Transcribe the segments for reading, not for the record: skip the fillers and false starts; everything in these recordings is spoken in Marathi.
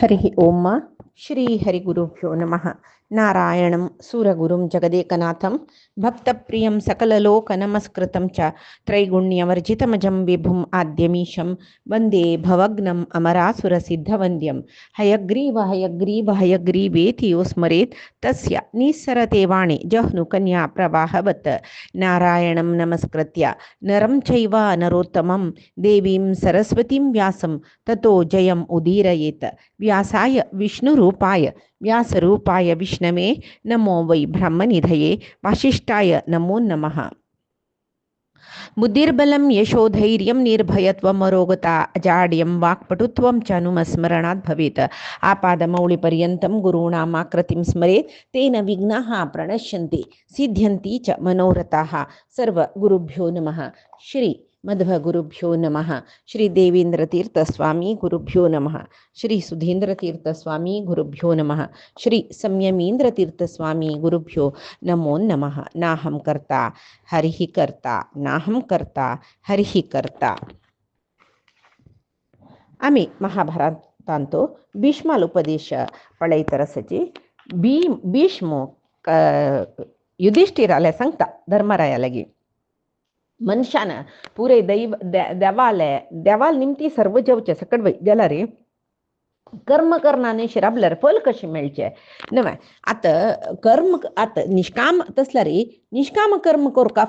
हरि ओम श्री हरिगुरुभ्यो नमः। नारायणं सूरगुरुं जगदेकनाथं भक्तप्रियं सकललोकनमस्कृतं च त्रैगुण्यवर्जितमजं विभुम् आद्यमीशं वन्दे भवग्नम् अमरासुरसिद्धवन्द्यं। हयग्रीव हयग्रीव हयग्रीवेति यो स्मरेत् तस्य निस्सरते वाणि जह्नुकन्या प्रवाहवत्। नारायणं नमस्कृत्य नरं चैव नरोत्तमं देवीं सरस्वतीं व्यासं ततो जयम् उदीरयेत्। व्यासाय विष्णुरूपाय व्यासरूपाय विष्णवे नमो वै ब्रह्मनिधये वासिष्ठाय नमो नमः। बुद्धिर्बलं यशोधैर्यं निर्भयत्वमरोगता अजाड्यं वाक्पटुत्वं च अनुमस्मरणात् भवेत्। आपादमौलिपर्यन्तं गुरूणाम् आकृतिं स्मरेत् तेन विघ्नाः प्रणश्यन्ति सिद्ध्यन्ति च मनोरथाः। सर्वगुरुभ्यो नमः। श्री मध्वगुरुभ्यो नमः। श्री देवेन्द्रतीर्थस्वामी गुरुभ्यो नमः। श्री सुधीन्द्रतीर्थस्वामी गुरुभ्यो नमः। श्री संयमीन्द्रतीर्थस्वामी गुरुभ्यो नमो नमः। नाहं कर्ता हरिः कर्ता नाहं कर्ता हरिः कर्ता. आम्ही महाभारतांतो भीष्माला उपदेश पळयतरसची भीष्म युधिष्ठिराला सांगता धर्मरायालागी मनुष्यानं पुरे देवाल निमती सर्व जेवचे सकट वय गेला रे कर्म करणाने शिराबल्यार फल कशी मेळचे नव्हे. आता कर्म आता निष्काम तसला रे निष्काम कर्म करू का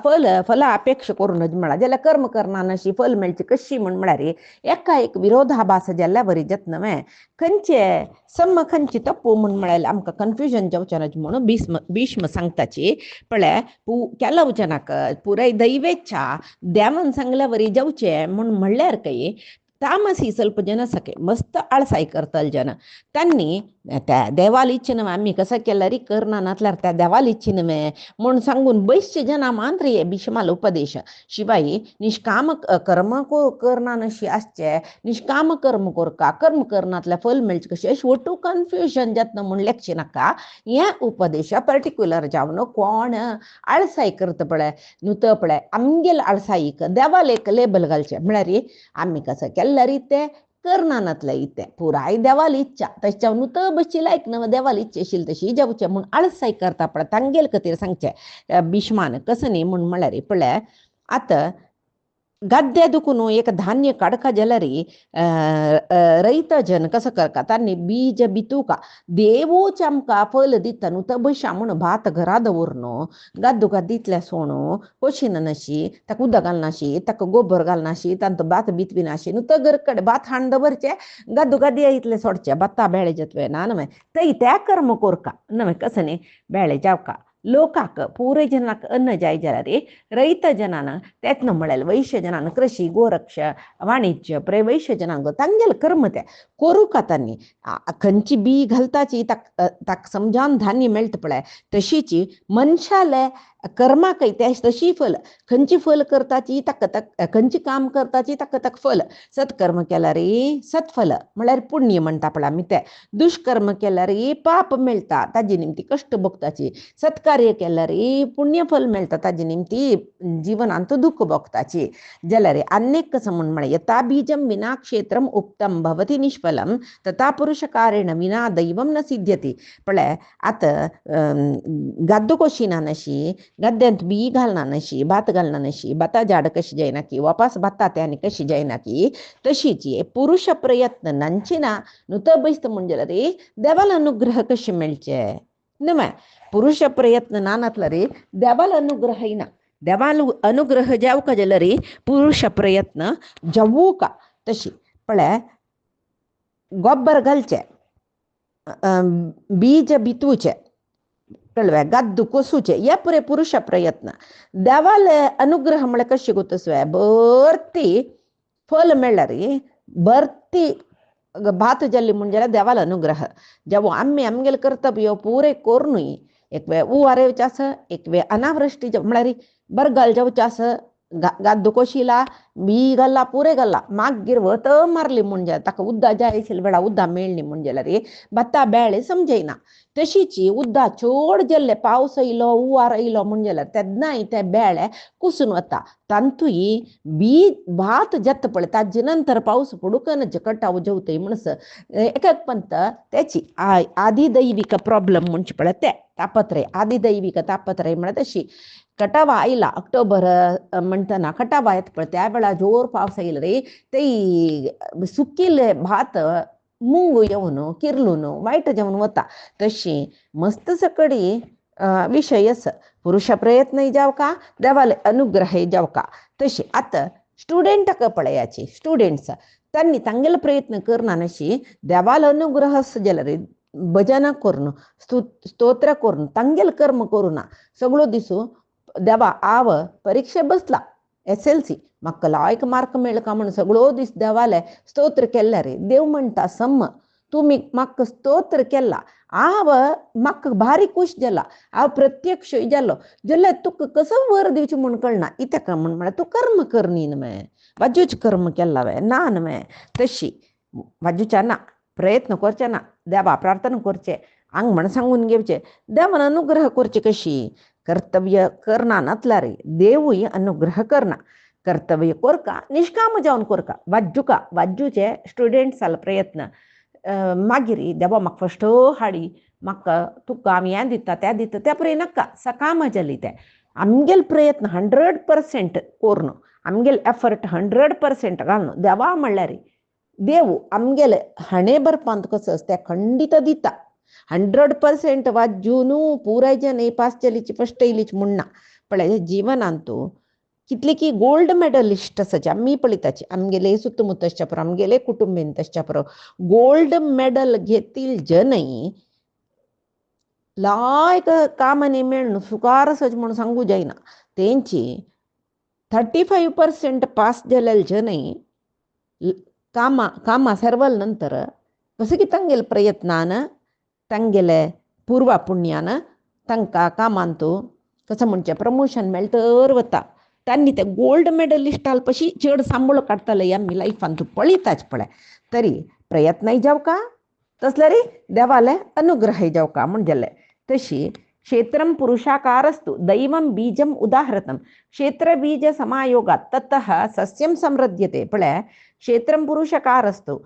फला अपेक्षा करूनच म्हणा ज्याला कर्म करणाशी फल मेळचे कशी म्हळ्यार रे एका एक विरोधाभास ज्याला बरी जत नव्हे खंयचे सम खंयची तप्पू म्हण म्हळ्यार आमकां कन्फ्युजन जावचें म्हणून भीष्म सांगताची पळय केलो जनाक पुराय दैवेच्छा देवान सांगल्या वरी जावचे म्हण म्हणल्यार काही तामसी ಸ್ವಲ್ಪ जन सके मस्त आळसाई करतल जन त्यांनी त्या देवाला इच्छिनवे आम्ही कसं केलं री करणानातल्यार त्या देवाला इच्छिनवे म्हणून सांगून बैश्य जना मात्र ये भीष्माला उपदेश शिवाय निष्काम कर्म करणानशी आसचे निष्काम कर्म करका कर्म करणातल्या फल मेळचे कशी अशी ಒಟ್ಟು कन्फ्युजन जातनं म्हण लेखचे नाका. हे उपदेश पर्टिक्युलर जावन कोण आळसाई करत पळय नुत पळय आमगेल आळसाईक देवाला एक लेबल घालचे म्हळ्यार आम्ही कसं केलं ते करणानातलं इथे पुराय देवाला इच्छा त्याच्या नुत बसची लायक नव देवाला इच्छेशील तशी जावचे म्हणून आळसाई करता पळय तांगेल कतीर सांगचे भीष्मान कसं नाही म्हणून म्हळ्यार पळय आता गद्दे दुखून एक धान्य काडका जलरी रैत जन कसं करका तांनी बीज बितूका देवूच आमकां फल दिता न्हू तो बशा म्हणून भात घरा दवरनो गद्दू गद्दीतल्या सोणू कोशिन नाशी ताका उदक घालनाशी ताका गोबर घालनाशी तांतो भात बितविनाशी न्हू तो घरकडे भात हाण दवरचे गद्दू गद्दी इतले सोडचे भत्ता बेळे जतवे ना नवे तै त्या कर्म कोरका नवे कसं न्ही बेळे जावका लोकाक पुरे जनाक अन्न जाय जाल्यार रैत जनानं त्यातनं म्हळ्यार वैश्य जनानं कृषी गोरक्ष वाणिज्य वैश्य जनांक तांगेल कर्म ते करू का तांनी खंयची बी घालताची ताक समजावन धान्य मेळटा पळय तशीची मनशाले कर्माक तशी फल खंयची फल करताची ताका खंयची काम करताची ताका फल सत्कर्म केल्यार सत्फल म्हळ्यार पुण्य म्हणटा पळय आमी ते दुष्कर्म केल्यार पाप मेळटा ताजी निमती कश्ट भोगताची सत्कार्य केल्यार पुण्य फल मेळटा ताजी निमती जीवनांत दुःख भोगताची जाल्यार अनेक कसं म्हण म्हळ्यार यथा बीजम विना क्षेत्रम उक्तम भवती निष्फलम तथा पुरुष कारेण विना दैवम न सिद्ध्यति पळय आता गद्दू कोशिना नशी गद्द्यांत बी घालना नशी भात घालना नशी भाता झाड कशी जायना की वापस भाता त्याने कशी जायना की तशीची पुरुष प्रयत्न नंचिना नुत बैस्त म्हणजे रे देवाला अनुग्रह कसे मिळचे नव्हे पुरुष प्रयत्न नानातला रे देवाला अनुग्रह येना देवाला अनुग्रह जाव का जल रे पुरुष प्रयत्न जवू का तशी पळय गोब्बर घालचे बीज बितूचे कळवे गद्दू कोसूचे या पुरे पुरुष प्रयत्न देवाला अनुग्रह म्हळ्यार कशी गोतस्वे भरती फल मेळ्ळार भरती भात जल्ली म्हणजे देवाला अनुग्रह जेवो आम्ही आमगेल कर्तव्य पुरे करूनय एक वेळ उवारे आस एक वेळ अनावृष्टी म्हळ्यार बरगाल जावचे आस गद्द कोशिला बी गल्ला पुरे गल्ला मागीर वत मारली म्हणजे ताका उद्दा जाय आशिल्ले वेळा उद्दा मेळ्ळी म्हणजे रे बत्ता बेळे समजयना तशीची उद्दा चड जेल्ले पावस येयलो हुंवार येयलो म्हणजे तेन्नाय ते बेळे कुसून वता तांतूय बी भात जेत्ता पळय ताजे नंतर पावस पडूकन कटाव जेवतय म्हणस एक एक पंत त्याची आदिदैविक प्रॉब्लेम म्हणजे पळय ते तापत्रे आदिदैविक तापत्रे म्हळ्यार तशी कटावा आयला अक्टोबर म्हणटना कटावा येत पळय त्या वेळा जोर पावस येयला रे ते सुकिल्ले भात मूंग येवन किरलून वायट जावन वता तशी मस्त सकडी विषयस पुरुष प्रयत्न जाव का देवाले अनुग्रह जाव का तशी आता स्टुडंट पळयाची स्टुडंट्स त्यांनी तांगेले प्रयत्न करना नशी देवाल अनुग्रह जाल्यार भजन करून स्तोत्र करून तांगेल कर्म करूना सगळो दिसू देवा आव परीक्षे बसला SLC म्हाका लायक मार्क मेळ का म्हणून सगळो दीस देवाले स्तोत्र केल्ले रे देव म्हणटा सम तुम्ही म्हाका स्तोत्र केला हांव म्हाका भारी खूश जाला हांव प्रत्यक्ष जालो जाल्यार तुका कसो वर दिवचें म्हूण कळना इत्याका म्हळ्यार तूं कर्म कर न्ही न्हय वाजूच कर्म केला वे ना न्हय तशी वाजूच्या ना प्रयत्न करचे ना देवा प्रार्थना करचे हांग म्हण सांगून घेवचे देवान अनुग्रह करचे कशी कर्तव्य करना नातला रे देवूय अनुग्रह करना कर्तव्य कोरका निष्काम जावन कोरका वाजूचे स्टुडंट्साल प्रयत्न मागिरी देवा म्हाका फस्ट हाडी म्हाका तुका आमी हें दिता तें दिता त्या पळय नाका सकाम जाली ते आमगेल प्रयत्न 100% कोरन आमगेल एफर्ट 100% घालून देवा म्हणल्यार देव आमगेले हाणे बरपांत कसो ते खंडित दिता 100% वाजून पुराय जन पास चलीची फस्ट येयलीच म्हणना पळय जिवनांतू कितले की गोल्ड मेडलिस्ट आसाचे आमी पळयताची आमगेले सुತ್ತमुत्तच्या पुरो आमगेले कुटुंबीन तशच्या पुरो गोल्ड मेडल घेतील जनय लायक कामांनी मेळून सुकार सज म्हणून सांगू जायना तेंची 35% पास जालेले जनय कामा सर्वल नंतर कसं की तांगेले प्रयत्नान तांगेले पूर्वा पुण्यान तांकां कामांतू कसं म्हणचे प्रमोशन मेळटर वता त्यांनी ते गोल्ड मेडलिस्टाल पशी चड सांबळ काडटले आमी लायफान तूं पळयताच पळय तरी प्रयत्नय जाव का तसले देवाले अनुग्रह जाव का म्हणजेले तशी क्षेत्रम पुरुषाकारस्तु दैवम बीजम उदाहृतम क्षेत्र बीज समायोगात ततः सस्यम समृद्ध्यते पळय क्षेत्रम पुरुषाकारस्तु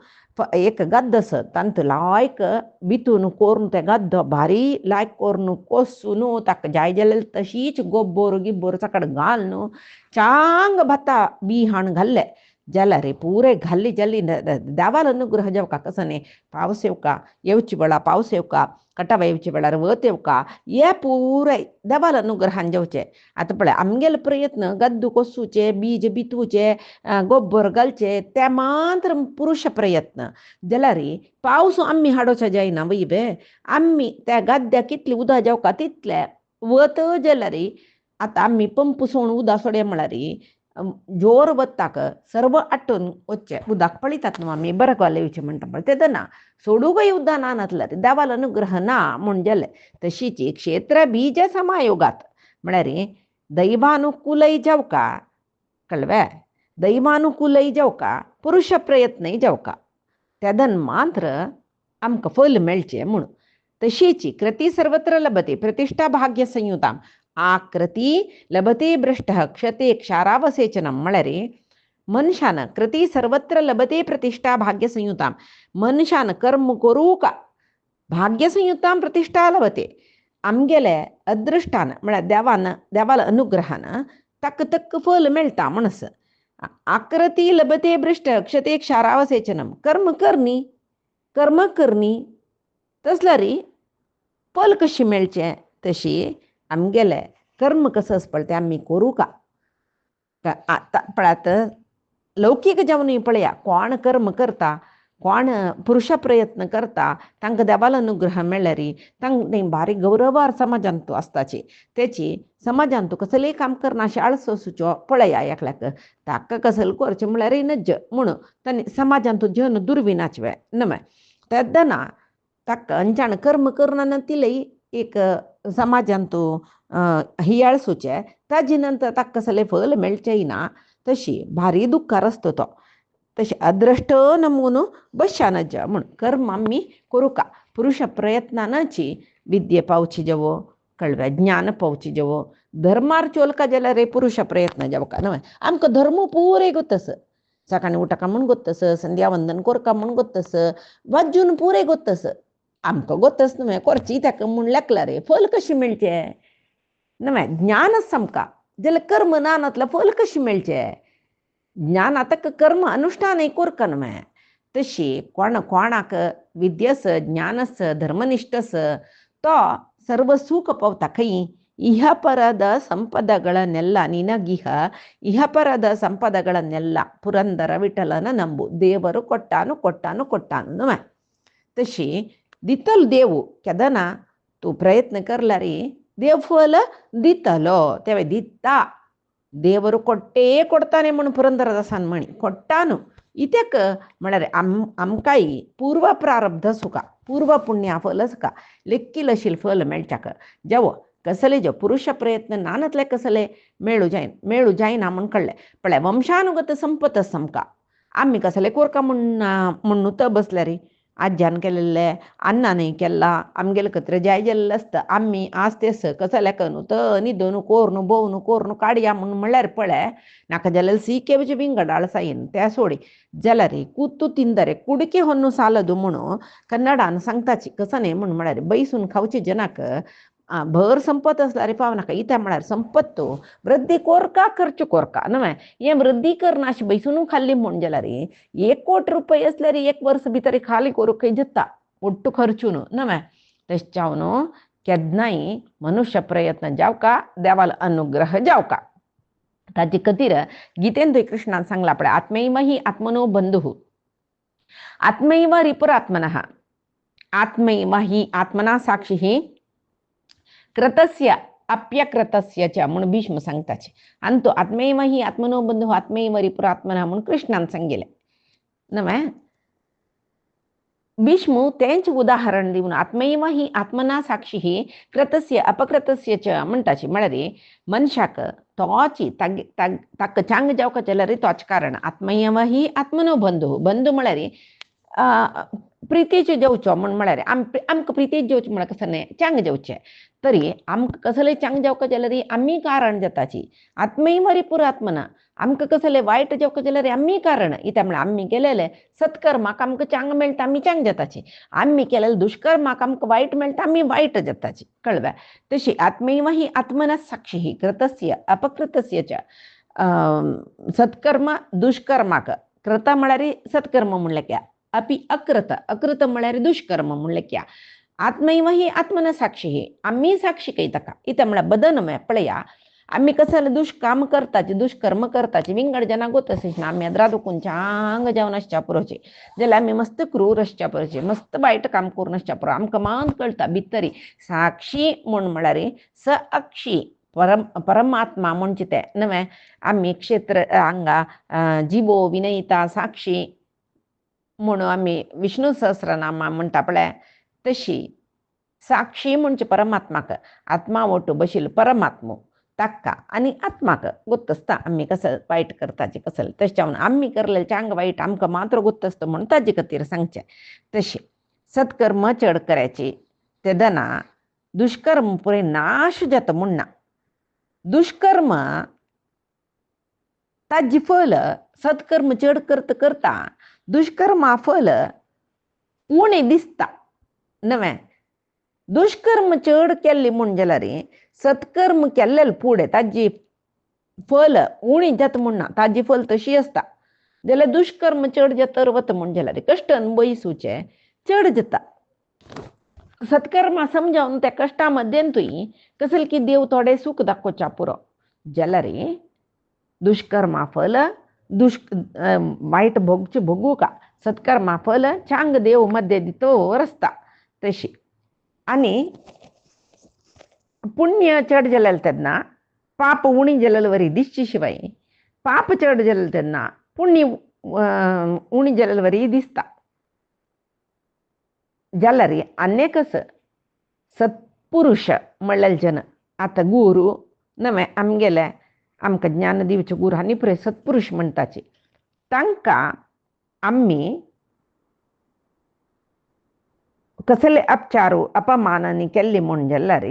एक गद्दस तंत लायक बितून कोरून ते गद्द भारी लायक कोरून कोसून ताका जाय जाल्यार तशीच गोब्बोर गिब्बोर सकड घालून चांग भत्ता बी हाण घाल्ले जाल्यार रे पुरे घाल्ली जाल्ली देवाल अनुग्रह जेवका कसं न्ही पावस येवका येवची वेळा पावस येवका कटाव येवचे वेळार वत येवका हे पुरे देवाल अनुग्रहान जेवचे आतां पळय आमगेले प्रयत्न गद्दू कोसूचे बीज बितूचे गोब्बर घालचे ते मात्र पुरुष प्रयत्न जाल्यार पावस आमी हाडोवचो जायना वय बे आमी त्या गद्द्याक कितले उदक जेवका तितले वत जाल्यार आतां आमी पंप सोडून उदक सोडया म्हळ्यार जोर वताक सर्व आटून वच्चे उदक पळयतात न्हू आमी बरें घाल येवचें म्हणटा पळय तें ना सोडूकय उदक ना नातल्यार देवाल अनुग्रह ना म्हूण जालें तशीच क्षेत्र बीज समायोगात म्हळ्यार दैवानुकूलय जावका कळ्ळें दैवानुकूलय जावका पुरुष प्रयत्नय जावका तेदन मात्र आमकां फल मेळचें म्हूण तशीच कृती सर्वत्र लभते प्रतिष्ठा भाग्य संयुताम आकृती लभते भ्रष्ट क्षते क्षारावसेचनम म्हळ्यार मनशान कृती सर्वत्र लभते प्रतिष्ठा भाग्य संयुताम मनशान कर्म करू का भाग्य संयुताम प्रतिष्ठा लभते आमगेले अदृष्टान म्हळ्यार देवाल अनुग्रहान तक तक फल मेळटा म्हणस आकृती लभते भ्रष्ट क्षते क्षारावसेचनम कर्म करनी तसल्यार फल कशी मेळचें तशी आमगेले कर्म कसं आसपळ तें आमी करूं का पळयात लौकीक जावनूय पळया कोण कर्म करता कोण पुरुष प्रयत्न करता तांकां देवाल अनुग्रह मेळ्ळ्यार तांकां भारी गौरवार समाजांत तूं आसताची तेची समाजांत तूं कसलेंय काम करना अशें आळस वचूचो पळया एकल्याक ताका कसलें करचें म्हळ्यार नज्ज म्हणून तांणी समाजांत तूं जन दुर्विनाचवें न्हय तेदना ताका अंजाण कर्म करना तिले एक समाजांतू हियाळ सुचे ताजी नंतर ताका कसले फल मेळचेय ना तशी भारी दुख्खार असतो तो तशी अदृष्ट नमून बशानज म्हण कर्म आम्ही करू का पुरुष प्रयत्नाची विद्ये पावची जवो कळव्या ज्ञान पावची जवो धर्मार चोलका जाल्यार रे पुरुष प्रयत्न जावं का न्हय आमकां धर्म पुरे गोतस सकाळी उठका म्हूण गोतस संध्या वंदन कोरका म्हूण गोतस वाजून पुरे गोतस आमकां गोतस न्हय करची ताका म्हूण लेखला रे फल कशी मेळचे न्हय ज्ञानच समका जाल्यार कर्म नानातलं फल कशी मेळचे ज्ञान आता कर्म अनुष्ठान कोरका न्हय तशी कोणाक विद्यस ज्ञानस धर्मनिष्ठस तो सर्व सुख पावता खंय ಇಹಪರದ ಸಂಪದಗಳನ್ನೆಲ್ಲ ನಿನಗಿಹ ಇಹಪರದ ಸಂಪದಗಳನ್ನೆಲ್ಲ ಪುರಂದರ ವಿಠಲನ ನಂಬು ದೇವರು ಕೊಟ್ಟಾನು ಕೊಟ್ಟಾನು ಕೊಟ್ಟಾನು नव्हे तशी दितल देव केदना तू प्रयत्न करला रे देव फल दितलो तेव्हा दिता देವರು ಕೊಟ್ಟೇ ಕೊಡ್ತಾನೆ म्हणून ಪುರಂದರದಾಸನ್ म्हणी ಕೊಟ್ಟಾನು इत्याक म्हळ्यार आमकांय पूर्व प्रारब्ध सुका पूर्व पुण्या फल सुका लेक्कील अशील फल मेळच्याक जेवो कसले जो पुरुष प्रयत्न नानतले कसले मेळू जायना म्हण कळले पळय वंशानुगत संपतच समका आम्ही कसले कोरका म्हणून त बसले रे आज्यान केलेले अन्नाने केला आमगेले कत्र जाय गेल्लें आसता आम्ही आज तेस कसले करू त न्हिदून कोरून बोवून कोरून काडया म्हणून म्हळ्यार पळय नाका जाल्यार सीकेवचे विंगडाळ सायन त्या सोडी जाल्यार कुत्तू तिंदरे कुडके ಹೊನ್ನು ಸಾಲದು म्हणून कन्नडान सांगताची कसने म्हणून म्हळ्यार बैसून खावचे जनाक भर संपत असला रे पावनाका इत्या म्हळ्यार संपत्तो वृद्धी कोरका खर्च कोरका न्हय हे वृद्धी करना अशी बैसून खाल्ली म्हण जाल्यार 1 कोटी रुपये असल्यार 1 वर्स भितर खाली करूंक जता ಒಟ್ಟು खर्चून न्हय तेच्यावन केदनाय मनुष्य प्रयत्न जावका देवाल अनुग्रह जावका ताची खातीर गीतेन कृष्णान सांगला पळय आत्मैव हि आत्मनो बंधुः आत्मैव रिपुरात्मनः आत्मैव हि आत्मना साक्षी कृतस्य अप्यकृतस्य च म्हणून भीष्म सांगताचे आणि तो आत्मैव हि आत्मनो बंधुः आत्मैव रिपुरात्मनः म्हणून कृष्णान सांगिले नव्हे भीष्म तेंच उदाहरण दिवन आत्मैव हि आत्मना साक्षी कृतस्य अपकृतस्य च म्हणटाची म्हळ्यार मनशाक तोची ताका चांग जावका जाल्यार तोच कारण आत्मैव हि आत्मनो बंधुः बंधू म्हळ्यार प्रितीचे जेवचो म्हळ्यार आमकां प्रितीचे जेवचे म्हळ्यार कसं न्हय चांग जेवचे तरी आमकां कसले चांग जावका जाल्यार आमी कारण जाताची आत्मैव रिपुरात्मना आमकां कसले वायट जावका जाल्यार आमी कारण इत्या म्हळ्यार आमी केलेले सत्कर्माक आमकां चांग मेळटा आमी चांग जाताची आमी केलेले दुष्कर्माक आमकां वायट मेळटा आमी वायट जाताची कळ्ळें तशी आत्मैव हि आत्मना साक्षी कृतस्य अपकृतस्य च सत्कर्म दुष्कर्माक कृत म्हळ्यार सत्कर्म म्हणलें क्या अपि अकृत म्हळ्यार दुष्कर्म म्हणलें क्या आत्मैव हि आत्मना साक्षी आम्ही साक्षी काही ताका इथं म्हळ्यार बदन मे पळया आम्ही कसं दुष्काम करताचे दुष्कर्म करताचे विंगड जना गोतसेच ना आम्ही अद्रा दुखून चांग जावन आसच्या पुरोचे जाल्यार आमी मस्त क्रूर आसच्या पुरोचे मस्त वायट काम करून आसच्या पुरो आमकां मान कळटा भितरी साक्षी म्हूण म्हळ्यार स अक्षी परमात्मा म्हणजे ते न्हय आमी क्षेत्र हांगा जिवो विनयिता साक्षी म्हणून आमी विष्णू सहस्रनामा म्हणटा पळय तशी साक्षी म्हणजे परमात्माक आत्मा ओटू बशील परमात्मो ताका आनी आत्माक गोत्तसता आमी कसं वायट करताचे कसले तशें आमी करले चांग वायट आमकां मात्र गोत्तसता म्हणून ताजे खातीर सांगचे तशें सत्कर्म चड करायचे तेदना दुष्कर्म पुरे नाश जाता म्हूण ना दुष्कर्म ताजी फल सत्कर्म चड करता दुष्कर्मा फल उणें दिसता न्हय दुष्कर्म चड केल्ली म्हूण जाल्यार सत्कर्म केल्लें फुडें ताजी फल उणी जाता म्हूण ना ताजी फल तशी आसता जाल्यार दुष्कर्म चड जातर वता म्हूण जाल्यार कश्टन बैसूचे चड जाता सत्कर्मा समजावन त्या कश्टा मध्येंतूय कसले की देव थोडे सूख दाखोवचा पुरो जाल्यार दुष्कर्मा फल वायट भोगचे भोगू का सत्कर्मा फल चांग देव मध्ये दितो रस्ता तशी आनी पुण्य चड जाल्यार तेन्ना पाप उणी जाल्यार वरी दिसचे शिवाय पाप चड जाल्यार तेन्ना पुण्य उणी जाल्यार वरी दिसता जाल्यार अन्य कसं सत्पुरुष म्हणलेले जन आता गुरु नवे आमगेले आमकां ज्ञान दिवचे गुरू आनी पुरे सत्पुरुष म्हणटाचे तांकां आम्ही कसले अपचारू अपमानांनी केल्ली म्हूण जाल्यार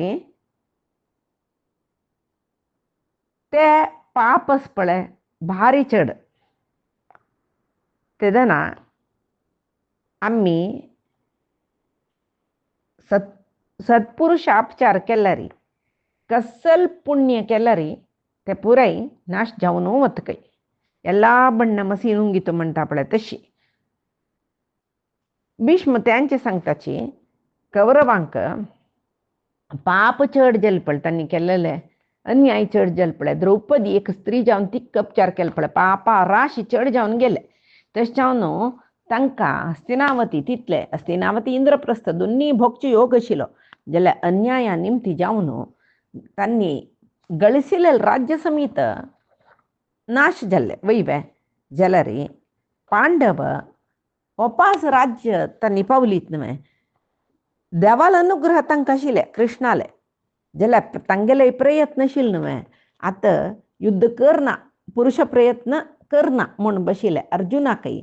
ते पापस पळय भारी चड तेदना आम्ही सत्पुरुष अपचार केल्यार कसल पुण्य केल्यार ते पुराय नाश जावन वतकय ಎಲ್ಲ ಬಣ್ಣ ಮಸಿ ನುಂಗಿತು म्हणटा पळय तशी भीष्म त्यांचे सांगताची कौरवांक पाप चड जाले पळय तांणी केल्लेले अन्याय चड जाले पळय द्रौपदी एक स्त्री जावन तिका उपचार केले पळय पापा राशी चड जावन गेले तशें जावन तांकां हस्तिनावती तितले हस्तिनावती इंद्रप्रस्थ दोन्ही भोगचे योग आशिल्लो जाल्यार अन्याया निमती जावन तांणी ಗಳಿಸಿले राज्य समीत नाश जाल्ले वैवे जाल्यार पांडव वपास राज्य तांणी पावलीत न्हय देवाल अनुग्रह तांकां आशिल्ले कृष्णाले जाल्यार तांगेले प्रयत्न आशिल्ले न्हय आतां युद्ध करना पुरुष प्रयत्न करना म्हूण बशिल्ले अर्जुनाकय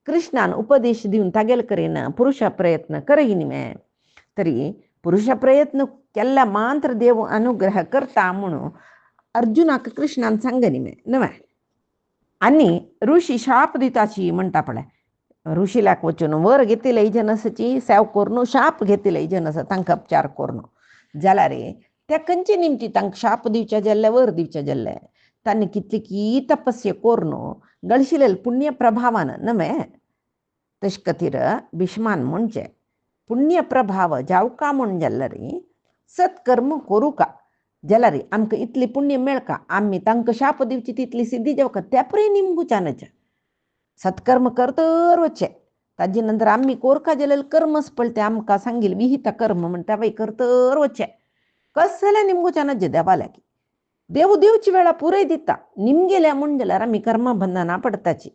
कृष्णान उपदेश दिवन तागेले करीन पुरुष प्रयत्न करय न्हय तरी पुरुष प्रयत्न केल्ल्या मात्र देव अनुग्रह करता म्हणून अर्जुनाक कृष्णान सांगनी न्हय आनी ऋषी शाप दिताची म्हणटा पळय ऋषील्याक वचून वर घेतिले जनसाची सेव करून शाप घेतिले जनस तांकां उपचार करून जाल्यार त्या खंयचे निमती तांकां शाप दिवचे जाल्ले वर दिवचे जाल्ले तांणी कितली की तपस्या करून ಗಳಿಸಿले पुण्य प्रभावान न्हय तशे खातीर भीष्मान म्हणचे पुण्य प्रभाव जावका म्हूण जाल्यार सत्कर्म करूं का जाल्यार आमकां इतली पुण्य मेळका आमी तांकां शाप दिवची तितली सिद्धी जावका त्या परी निमगुच्यानच सत्कर्म करतर वचचे ताजे नंतर आमी कोरका जाल्यार कर्मच पळय ते आमकां सांगिल्ले विहित कर्म म्हणटा पळय करतर वचचे कसले निमगुच्यानच देवाल्याक देव दिवची वेळा पुरय दिता निमगेल्या म्हूण जाल्यार आमी कर्म बंधना पडताची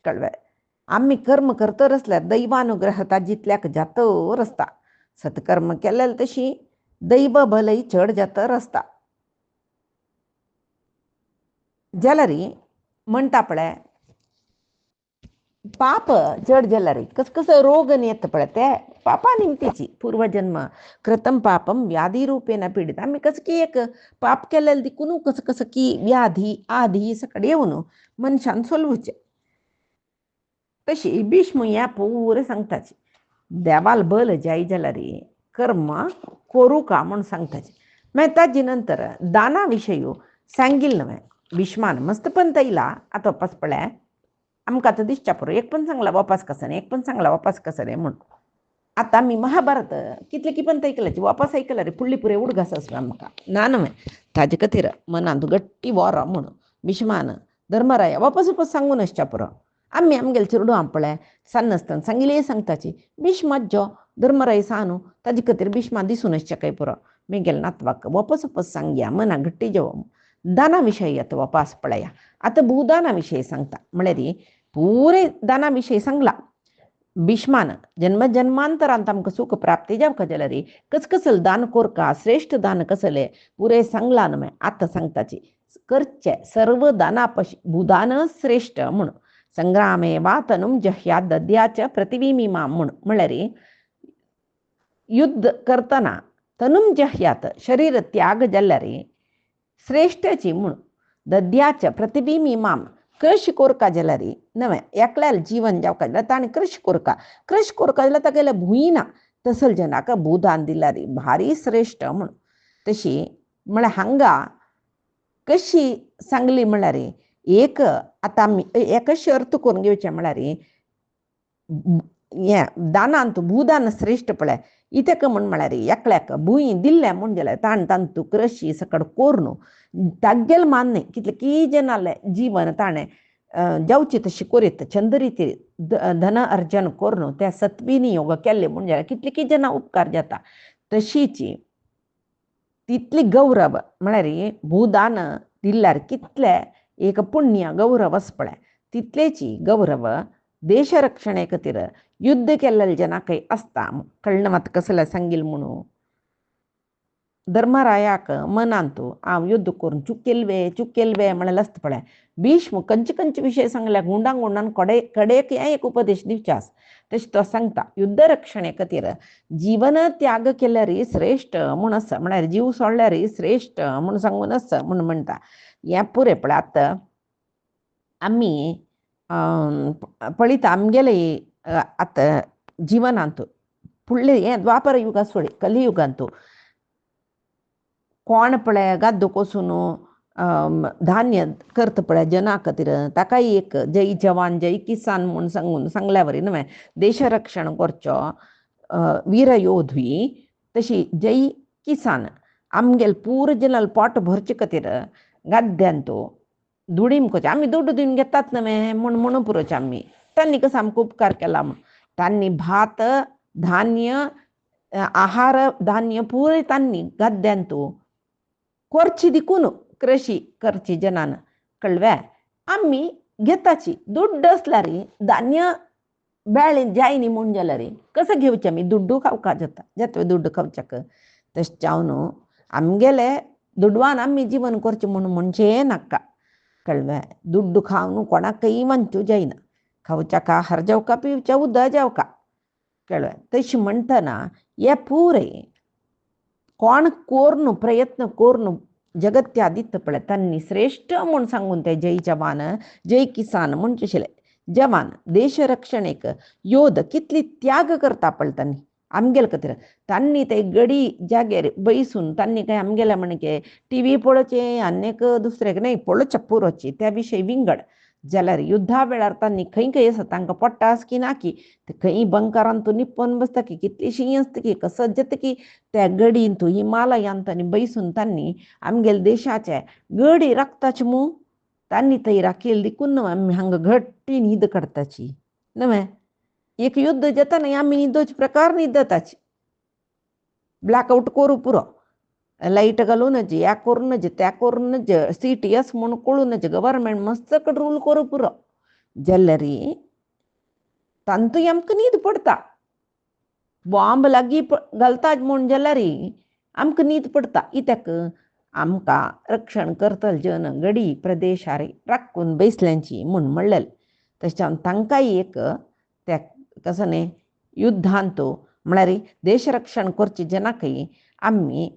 कळ्ळें आमी कर्म करतर आसल्यार दैवानुग्रह ताजितल्याक जातर आसता सत्कर्म केलेले तशी दैव भलय चड जातर आसता जाल्यार म्हणटा पळय पाप चड जाल्यार कसो रोग येता पळय ते पापा निमतीची पूर्वजन्म कृतम पापम व्याधी रूपेण पीडित आमी कसं की एक पाप केलेले देखून कसं की व्याधी आधी सकड येवन मनशान सोलवचे तशी भीष्म ह्या पुरे सांगताची देवाल बल जाय जाल्यार कर्म करूं का म्हूण सांगताचे मागीर ताजे नंतर दाना विशयी सांगिल्लें न्हय भीष्मान मस्त पंथ येयला आतां वापस पळय आमकां आतां दिसच्या पुरो एक पण सांगला वापस कसं एक पण सांगला वापस कसं रे म्हूण आतां आमी महाभारत कितले की पंथ ऐकल्याची वापस ऐकला रे फुडली पुरे उडगास आसलो आमकां ना न्हय ताजे खातीर मनांत गट्टी वोरो म्हूण भीष्मान धर्मराया वापस वापस सांगून आसच्या पुरो आमी आमगेले चेडूं पळय सान्नासतना सांगिल्ले सांगताची भीष्मात जो धर्मराय सांगू ताजे खातीर भीष्मा दिसून आसचे काय पुरो मेगेले नातवाक वापस वापस सांगया मना गट्टी जेव दाना विशयी आतां वापस पळया आतां भूदाना विशयी सांगता म्हळ्यार पुरे दाना विशयी सांगला भीष्मान जन्म जन्मांतरांत आमकां सुख प्राप्ती जावका जाल्यार कसले दान कोरका श्रेष्ठ दान कसले पुरे सांगला न्हय आतां सांगताची करचे सर्व दानापशी भूदान श्रेष्ठ म्हूण संग्रामे वा तनुम जह्यात दद्याच प्रतिविमीमा म्हूण म्हळ्यार युद्ध करतना तनुम जह्यात शरीर त्याग जाल्यार श्रेष्ठची म्हूण दद्याच प्रतिविमीमाम कृषी कोरका जाल्यार नवे एकल्याल जीवन जावका जाल्यार ताणें कृषी कोरका जाल्यार तागेले भुंयना तसल जनाक भूदान दिल्यार भारी श्रेष्ठ म्हूण तशी म्हळ्यार हांगा कशी सांगली म्हळ्यार एक आतां आमी एक शर्त करून घेवचें म्हळ्यार हें दानांत भूदान श्रेष्ठ पळय इतक म्हूण म्हळ्यार एकल्याक भुंय दिल्लें म्हूण जाल्यार तांतू कृषी सकड कोरून तागेल मान्य कितले की जनाले जीवन ताणें जावची तशी करीत चंद्रिती धन अर्जन करून त्या सत्विनी योग केल्ले म्हूण जाल्यार कितले की जना उपकार जाता तशीची तितली गौरव म्हळ्यार भूदान दिल्यार कितले एक पुण्य गौरव आस पळय तितलेची गौरव देश रक्षणे खातीर युद्ध केल्ले जनाकय आसता कळना मात कसले सांगिल्लें म्हणून धर्मरायाक मनांतू हांव युद्ध करून चुकेल्वे म्हळ्यार लस्त पळय भीष्म खंयचे खंयचे विशय सांगल्या गुंडांक गुंडान कडेक हें एक उपदेश दिवचास तशें तो सांगता युद्ध रक्षणे खातीर जीवन त्याग केल्यार श्रेश्ठ म्हूण आसा म्हळ्यार जीव सोडल्यार श्रेश्ठ म्हूण सांगून आसा म्हूण म्हणटा हें पुरे पळय आतां आमी पळयता आमगेले आतां जिवनांत फुडले हें द्वापर युगा सोडी कलियुगांतू कोण पळय गद्द कोसून धान्य करता पळय जना खातीर ताकाय एक जय जवान जय किसान म्हूण सांगून सांगल्या वरी न्हय देश रक्षण करचो वीर योधी तशी जय किसान आमगेले पूर जनाल पोट भरचे खातीर गद्द्यांतू दुडीम करचें आमी दुड्ड दिवन घेतात न्हय म्हूण पुरोवचें आमी तांणी कसो आमकां उपकार केला तांणी भात धान्य आहार धान्य पुरे तांणी गद्द्यांतू करची दिकून कृषी करची जनान कळव्या आमी घेताची दुड्ड आसल्यार धान्य बेळे जायनी म्हूण जाल्यार कसं घेवचें आमी दुड्डू खावपा जाता दुड्ड खावच्याक तशें जावन आमगेले दुडवान आमी जीवन करचें म्हणचें नाका कळव्या दुड्ड खावन कोणाकय वांचूं जायना खावच्याक आहार जावका पिवच्या उदक जावका कळव्या तशें म्हणटना हे पुरे कोण कोरून प्रयत्न करून जगत्या दिता पळय तांणी श्रेश्ठ म्हूण सांगून ते जय जवान जय किसान म्हणचे आशिल्ले जवान देश रक्षणेक योध कितली त्याग करता पळय तांणी आमगेले खातीर तांणी ते गडी जाग्यार बैसून तांणी काय आमगेल्या म्हणके टी व्ही पळोवचे आनीक दुसरे न्हय पळोवचे पुरोची त्या विशयी विंगड जाल्यार युद्धा वेळार तांणी खंय आसा तांकां पडटा आस की ना की खंय बंकरांतू निप्पन बसता की कितलीशीं आसता की कसं जाता की त्या गडींतू हिमालयांत तांणी बैसून तांणी आमगेले देशाचे गडी राखताचे मू तांणी थंय राखील देखून न्हय आमी हांगा घट्टी न्हीद काडटाची न्हय एक युद्ध जाता न्हय आमी न्हिदोवचे प्रकार न्हिदताचे ब्लॅकआउट करूं पुरो लाईट घालूनच ह्या करूनच त्या करूनच CTS म्हूण कळूनच गव्हर्मेंट मस्त रूल करूं पुरो जाल्यार तांतूय आमकां न्हीद पडटा बॉम्ब लागी घालता म्हूण जाल्यार आमकां न्हीद पडटा कित्याक आमकां रक्षण करतले जन गडी प्रदेशार राखून बैसल्यांची म्हूण म्हणलेलें तशें तांकांय एक त्या कसं न्हय युद्धांतू म्हळ्यार देश रक्षण करचे जनाकय आमी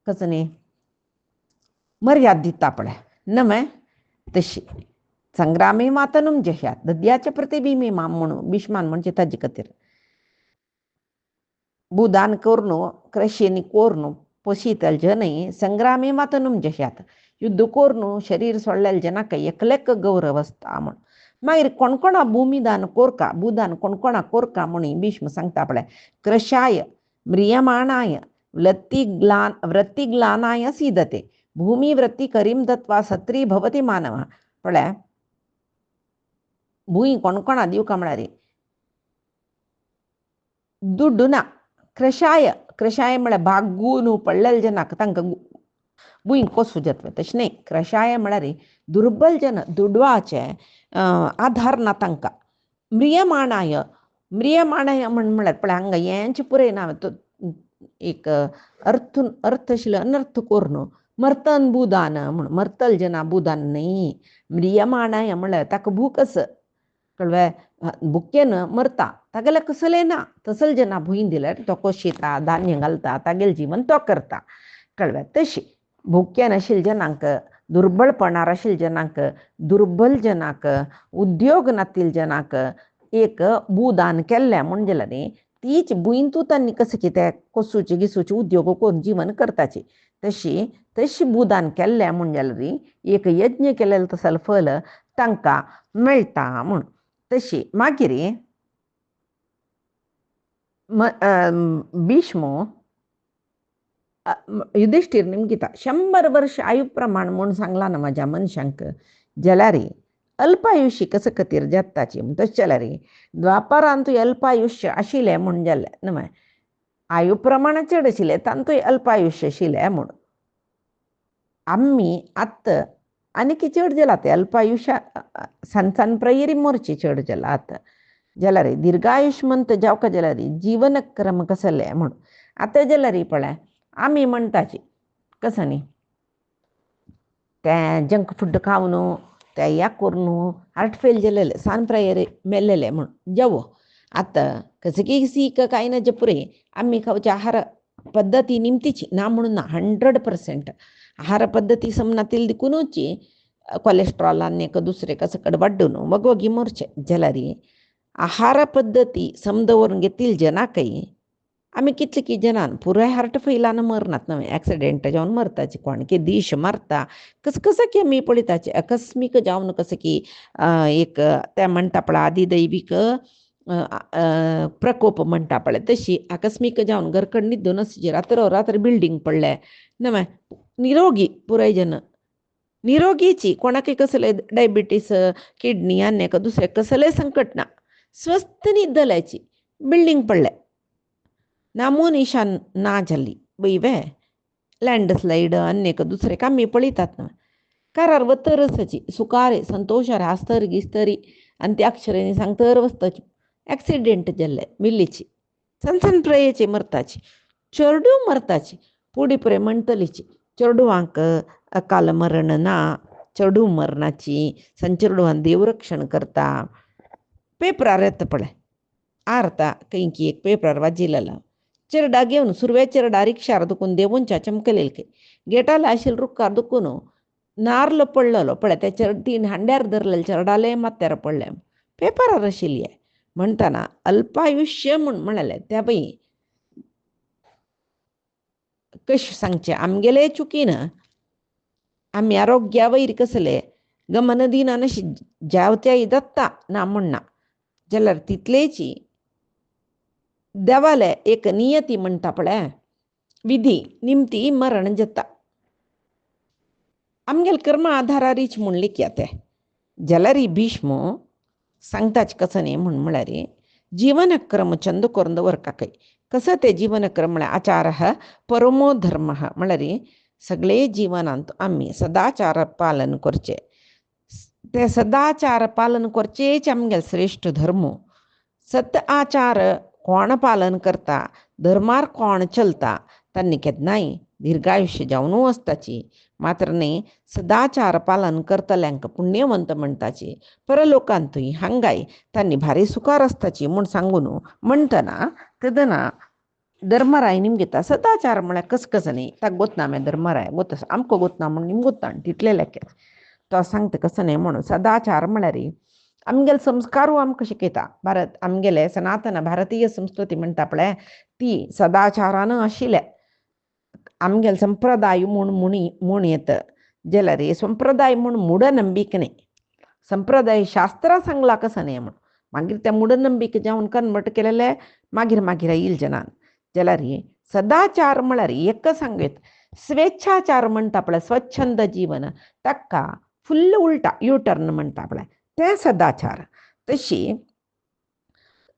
कसं न्हय मर्याद दिता पळय न्हय तशी संग्रामे मातनूम जह्यात दद्याच्या प्रतिबिंबी म्हणून भीष्मान म्हणजे ताजे खातीर भूदान करून कृषीनी करून पोशितल जनय संग्रामे मातनूम जह्यात युद्ध करून शरीर सोडलेले जनाक एकलेक गौरव आसता म्हण मागीर कोणकोणा भूमिदान कोरका भूदान कोणकोणा कोरका म्हणून भीष्म सांगता पळय कृशाय म्रियमाणाय वृत्तिग्लानाय सीदते भूमी वृत्ति करीम दत्वा सत्री भवती मानव पळय भूई कोणकोणा दिवका म्हळ्यार दुड्डू ना कृशाय म्हळ्यार भागून पडलेले जनाक तांकां भूई कोसू जातवे तशें न्हय कृशाय म्हळ्यार दुर्बल जन दुडवाचे आधार ना तांकां म्रियमाणाय म्हळ्यार पळय हांगा हेंचे पुरे ना एक अर्थ आशिल्लो अनर्थ करून मर्तन भूदान म्हण मर्तल जना भूदान न्हय म्रियमाणाय म्हळ्यार ताका भूक आस कळ्ळें भुकेन मरता तागेल्या कसले ना तसले जना भुईन दिल्यार तो कोशिता धान्य घालता तागेलें जीवन तो करता कळ्ळें तशी भुकेन आशिल्ल्या जनांक दुर्बळपणार आशिल्ल्या जनांक दुर्बल जनाक उद्योग नातिल्या जनाक एक भूदान केल्लें म्हण जाल्यार तीच भुईंतू तांणी कशें कितें कोसूचे गिसूचे उद्योग करून जीवन करताची तशी भूदान केल्लें म्हण जाल्यार एक यज्ञ केलेलो तसलें फल तांकां मेळटा म्हूण तशी मागीर भीष्म युधिष्ठीर निमगिता 100 वर्ष आयु प्रमाण म्हूण सांगला ना म्हाज्या मनशांक जाल्यार अल्पायुशी कशें खातीर जगताची तशें जाल्यार द्वापरांतूय अल्पायुश्य आशिल्लें म्हूण जालें न्हय आयु प्रमाण चड आशिल्लें तांतूय अल्पायुश्य आशिल्लें म्हूण आमी आतां आनीक चड जाला तें अल्पायुश्या सान प्रयरी मोरची चड जाला आतां जाल्यार दीर्घायुश्मंत जावका जाल्यार जीवन क्रम कसलें म्हूण आतां जाल्यार पळय आमी म्हणटाची कसं न्ही तें जंक फूड खावन तें हें करून हार्ट फेल जालेलें सान प्रायर मेल्लेले म्हण जेवो आतां कसकी सीक कांय ना जे पुरे आमी खावचे आहार पद्दती निमतीची ना म्हणून ना 100% आहार पद्दती समनातील दिकूनची ಕೊಲೆಸ್ಟ್ರಾಲ್ दुसरे कसं कडबाड्डून मग वगी मोर्चे जलारी आहार पद्दती समदवरून घेतील जना काही आम्ही कितले की जनान पुराय हार्ट फेलान मरनात नवे ॲक्सिडेंट जावन मरताचे कोण की दिश मारता कसं की आमी पळयताचे आकस्मीक जावन कसं की एक त्या म्हणटा पळय आदिदैविक प्रकोप म्हणटा पळय तशी आकस्मीक जावन घरकड न्हिदूनच रात्र बिल्डींग पडले नवे निरोगी पुराय जन निरोगीची कोणाकय कसले डायबिटीस किडनी अन्य का दुसरे कसले संकट ना स्वस्त न्हिदलायची बिल्डींग पडले नामो निशान ना जाल्ली बैवे लँडस्लाईड अन्य का दुसरे कामी पळयतात ना कारार वतरसाची सुकारे संतोषार आस्तर गिस्तरी अंत्याक्षरेनी सांगतर वस्ताची ॲक्सिडेंट जाल्ले मिल्लीची सन प्रयेची मरताची चेडू मरताची पुडी पुरे म्हणटलीची चेडूवांक अकाल मरण ना चेडू मरणाची संचेडूवान देवरक्षण करता पेपरार येता पळय आरता कैंकी एक पेपरार वाजिल्लो चिरडा घेवन सुरवे चिरडा रिक्षार दुखून देवूंच्या चमकलेल के गेटाला आशिल रुखार दुखून नार्ल पडलेलो पळय त्या तीन हांड्यार धरलेले चिरडाले मात्यार पडले पेपरार आशिल्ले म्हणटाना अल्पायुष्य म्हूण म्हणाले त्या बाई कशें सांगचें आमगेले चुकीन आमी आरोग्या वयर कसले गमन दिनान अशी जावत्याय दत्ता ना म्हणना जाल्यार तितलेची देवाले एक नियती म्हणटा पळय विधी निमती मरण जाता आमगेल कर्म आधारारीच म्हूण लिखया ते जाल्यार भीष्म सांगताच कसं न्ही म्हूण म्हळ्यार जीवनक्रम चंद करून दवरकाकय कसं ते जीवनक्रम म्हळ्यार आचार परमो धर्म म्हळ्यार सगळे जीवनांत आमी सदाचार पालन करचे ते सदाचार पालन करचेच आमगेल श्रेष्ठ धर्म सत आचार कोण पालन करता धर्मार कोण चलता तांणी केन्नाय दीर्घायुष्य जावन वचताची मात्र न्ही सदाचार पालन करतल्यांक पुण्यवंत म्हणटाची परलोकांतूय हांगाय तांणी भारी सुखार आसताची म्हूण सांगून म्हणटना तेदना धर्मराय निमगेता सदाचार म्हळ्यार कसं न्ही ताका गोतना आमी धर्मराय गोत आमकां गोतना म्हूण निम गोता तितले लेखेच तो सांगता कसं न्ही म्हणून सदाचार म्हळ्यार आमगेले संस्कारू आमकां शिकयता भारत आमगेले सनातन भारतीय संस्कृती म्हणटा पळय ती सदाचारान आशिल्ले आमगेले संप्रदाय म्हूण येता जाल्यार संप्रदाय म्हूण मूढनंबीक न्ही संप्रदाय शास्त्रां सांगला कसं न्ही म्हूण मागीर त्या मूढनंबीक जावन कन्वर्ट केलेले मागीर येईल जनान जाल्यार सदाचार म्हळ्यार एक सांगत स्वेच्छाचार म्हणटा पळय स्वच्छंद जीवन ताका फुल्ल उलटा युटर्न म्हणटा पळय ते सदाचार तशी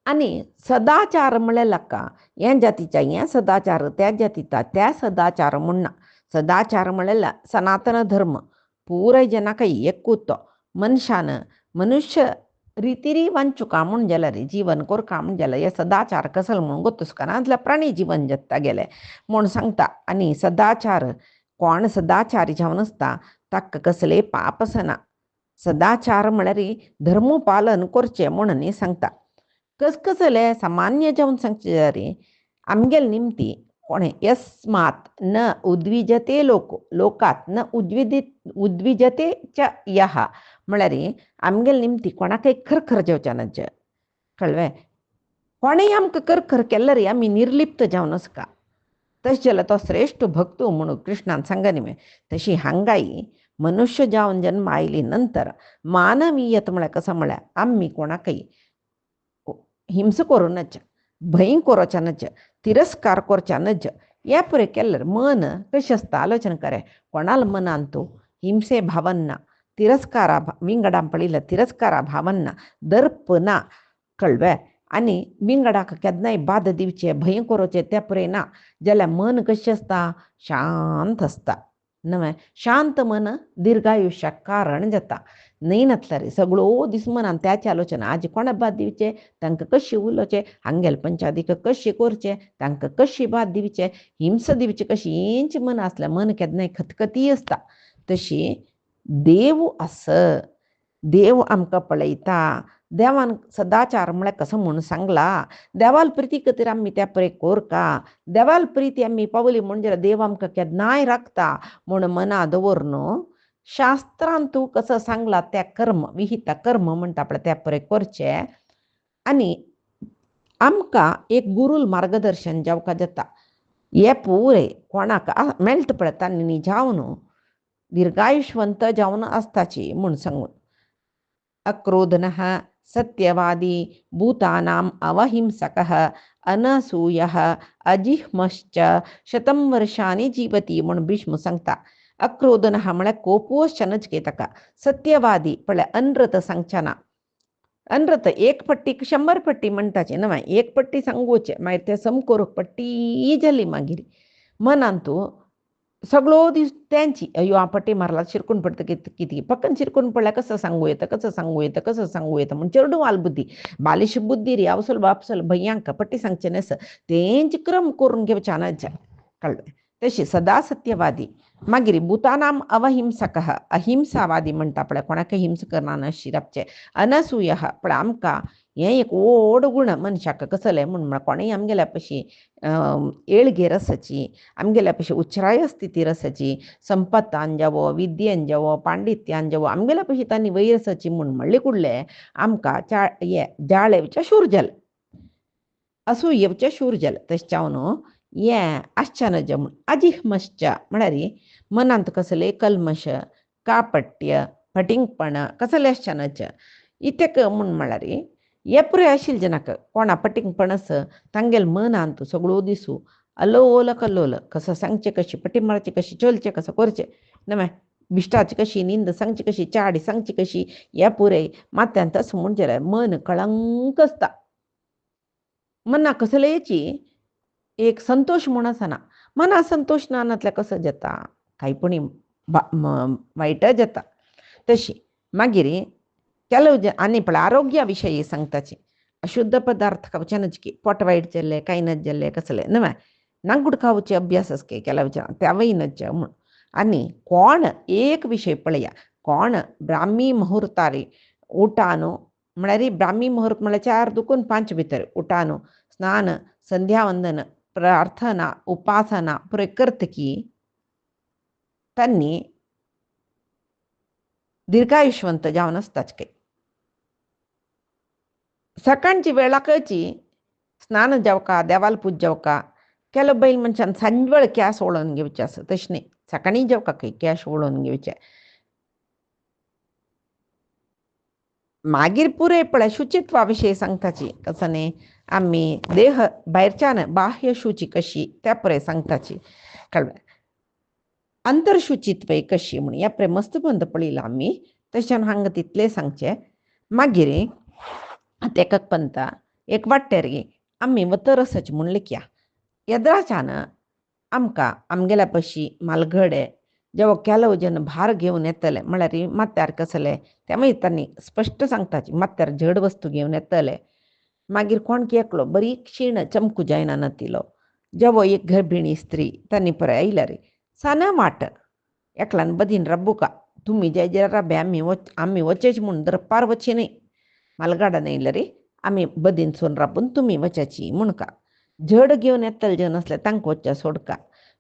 आनी सदाचार म्हळ्यार लाका हे जातीच्या हे सदाचार त्या जातीचा त्या सदाचार म्हणना सदाचार म्हळ्यार सनातन धर्म पुराय जनाकय एकूच मनशान मनुष्य रितिरिवांचुका म्हूण जाल्यार जीवन कोरका म्हूण जाल्यार हे सदाचार कसले म्हूण गोतुसकाना जाल्यार प्राणी जीवन जगता गेले म्हूण सांगता आनी सदाचार कोण सदाचारी जावन आसता ताका कसले पाप आसना सदाचार म्हळ्यार धर्म पालन करचें म्हणून सांगता कसले सामान्य जावन सांगचे जाल्यार आमगेल निमती कोणे यस्मात न उद्विजते लोकात न उद्विजते च यहा म्हळ्यार आमगेल निमती कोणाकय खरखर जेवच्या नज कळ्ळें कोणेय आमकां खरखर केल्यार आमी निर्लिप्त जावन आसका तशें जाल्यार तो श्रेष्ठ भक्त म्हणून कृष्णान सांगनी न्ही तशी हांगाय मनुष्य जावन जन्म आयली नंतर मानवीयत म्हळ्यार कसं म्हळ्यार आमी कोणाकय हिंस करूनच भंय करचे नज तिरस्कार करचे नज हे पुरे केल्यार मन कशें आसता आलोचना करे कोणाल मनान तूं हिंसे भावन ना तिरस्कारा विंगडान पळयल्या तिरस्कारा भावन ना दर्प ना कळ्ळें आनी विंगडाक केन्नाय बाद दिवचे भंय करचे ते पुरे ना जाल्यार मन कशें आसता शांत आसता नवे शांत मन दीर्घायुश्याक कारण जाता न्हय नातला रे सगळो दीस मनान त्याची आलोचना आज कोणा बाद दिवचे तांकां कशें उलोवचे हांगेल पंचायतीक कशें करचें तांकां कशी बाद दिवचे हिंस दिवची कशी हेंच मन आसलें मन केन्नाय खतखती आसता तशी देव आस देव आमकां पळयता देवान सदाचार म्हळ्यार कसो म्हूण सांगला देवाल प्रिती खातीर आमी त्या परे कोरका देवाल प्रिती आमी पावली म्हणजे देव आमकां केन्नाय राखता म्हूण मना दवरून शास्त्रांतू कसं सांगला त्या कर्म विहिता कर्म म्हणटा पळय त्या परे करचे आनी आमकां एक गुरूल मार्गदर्शन जावपाक जाता हे पुरे कोणाक मेळटा पळय तांणी जावन दीर्घायुष्यवंत जावन आसताची म्हूण सांगून अक्रोधनः सत्यवादी भूतानाम अवहिंसकः अनसूयः अजिह्मश्च शतं वर्षांनी जीवती म्हूण भीष्म सांगता अक्रोधनः म्हळ्यार कोपोशनच घे ताका सत्यवादी म्हळ्यार अनृत सांगचना अनृत एक पट्टीक 100 पट्टी म्हणटाचे न्हय एक पट्टी सांगोवचे मागीर ते समकोरक पट्टी जाली मागीर मनांतू सगळो दीस त्यांची अयो आ पट्टी मारला शिरकून पडता किती पक्कन शिरकून पडल्या कसं सांगू येतं कसं सांगू येतं कसं सांगू येतं म्हण चेडू वाल बुद्धी बालिश बुद्धी रे अवसल बापसल भय्यांक पट्टी सांगचे नस तेंच क्रम करून घेवचे अनाज कळ्ळें तशी सदा सत्यवादी मागीर भूतानाम अवहिंसकः अहिंसावादी म्हणटा पळय कोणाक हिंस करना नाशी रावचे अनसूयः पळय आमकां हें एक व्हड गूण मनशाक कसले म्हण कोणेय आमगेल्या पशी येळगेर आसाची आमगेल्या पशी उच्चराय स्थितीर आसाची संपत्तान जावो विद्येन जावो पांडित्यान जावो आमगेल्या पशी तांणी वयर आसाची म्हूण म्हणले कुडले आमकां जाळेवचे शूरजल असूयेवचे शूरजल तशें जावन हें आश्चर्य म्हूण अजिह्मश्च म्हळ्यार मनांत कसले कल्मश कापट्य फटिंगपण कसले आश्चर्य इतेक म्हूण म्हळ्यार हे पुरे आशिल्ले जनाक कोणा पटिंगपण आस तांगेल मनांत सगळो दिसू अलोल कल्लोल कसं सांगचे कशी पट्टी मारची कशी चलचे कसं करचें न्हय बिश्टाची कशी निंद सांगची कशी चाडी सांगची कशी हे पुरे माथ्यांत तसं म्हणजे मन कळंक आसता मना कसलेची एक संतोष म्हूण आसना मना संतोष ना नातल्या कसं जाता कांयपणी वायटच जाता तशी मागीर ಕೆಲವು आनी पळय आरोग्या विशयी सांगताची अशुद्ध पदार्थ खावचे नचकी पोट वायट जाल्ले कांय नच जाल्ले कसले न्हय नांगूड खावचे अभ्यास आसके केल्या त्यावय नच म्हूण आनी कोण एक विशय पळया कोण ब्राह्मी मुहूर्तारी उठान म्हळ्यार ब्राह्मी मुहूर्त म्हळ्यार 4 दुकून 5 भितर उठान स्नान संध्यावंदन प्रार्थना उपासना पुरे करतकी तांणी दीर्घायुष्यवंत जावन आसताच काही सकाळची वेळाकची स्नान जावका देवाल पूज जावका केलो बैल मनशान सांजवेळ कॅस ओळोवन घेवचे आसा तशें न्ही सकाळी जावका खंय कॅश ओळोवन घेवचे मागीर पुरे पळय शुचित्वा विशयी सांगताची कसं न्ही आमी देह भायरच्यान बाह्य शुची कशी त्या पुरे सांगताची कळ्ळें अंतरशुचित्व कशी म्हूण ह्या प्रेम मस्त बंद पळयलां आमी तशें हांगा तितलें सांगचें मागीर तेका पंता एक वाटेर आमी वतर आसाची म्हूण लिखया येद्राच्यान आमकां आमगेल्या पशी मालगडे जेवो केलो जन भार घेवन येतले म्हळ्यार माथ्यार कसले त्या मागीर तांणी स्पश्ट सांगताची माथ्यार जड वस्तू घेवन येतले मागीर कोण एकलो बरी क्षीण चमकू जायना नातिलो जेवो एक गर्भिणी स्त्री तांणी पळय आयल्यार साना वाट एकल्यान बदीन रब्बुका तुमी जे जे रब्बे आमी वचेच म्हूण दरपार वची न्ही मालगाडान येयल्यार आमी बदीन सोन राबून तुमी वचाची म्हणका जड घेवन येतले जन आसले तांकां वच्चा सोडका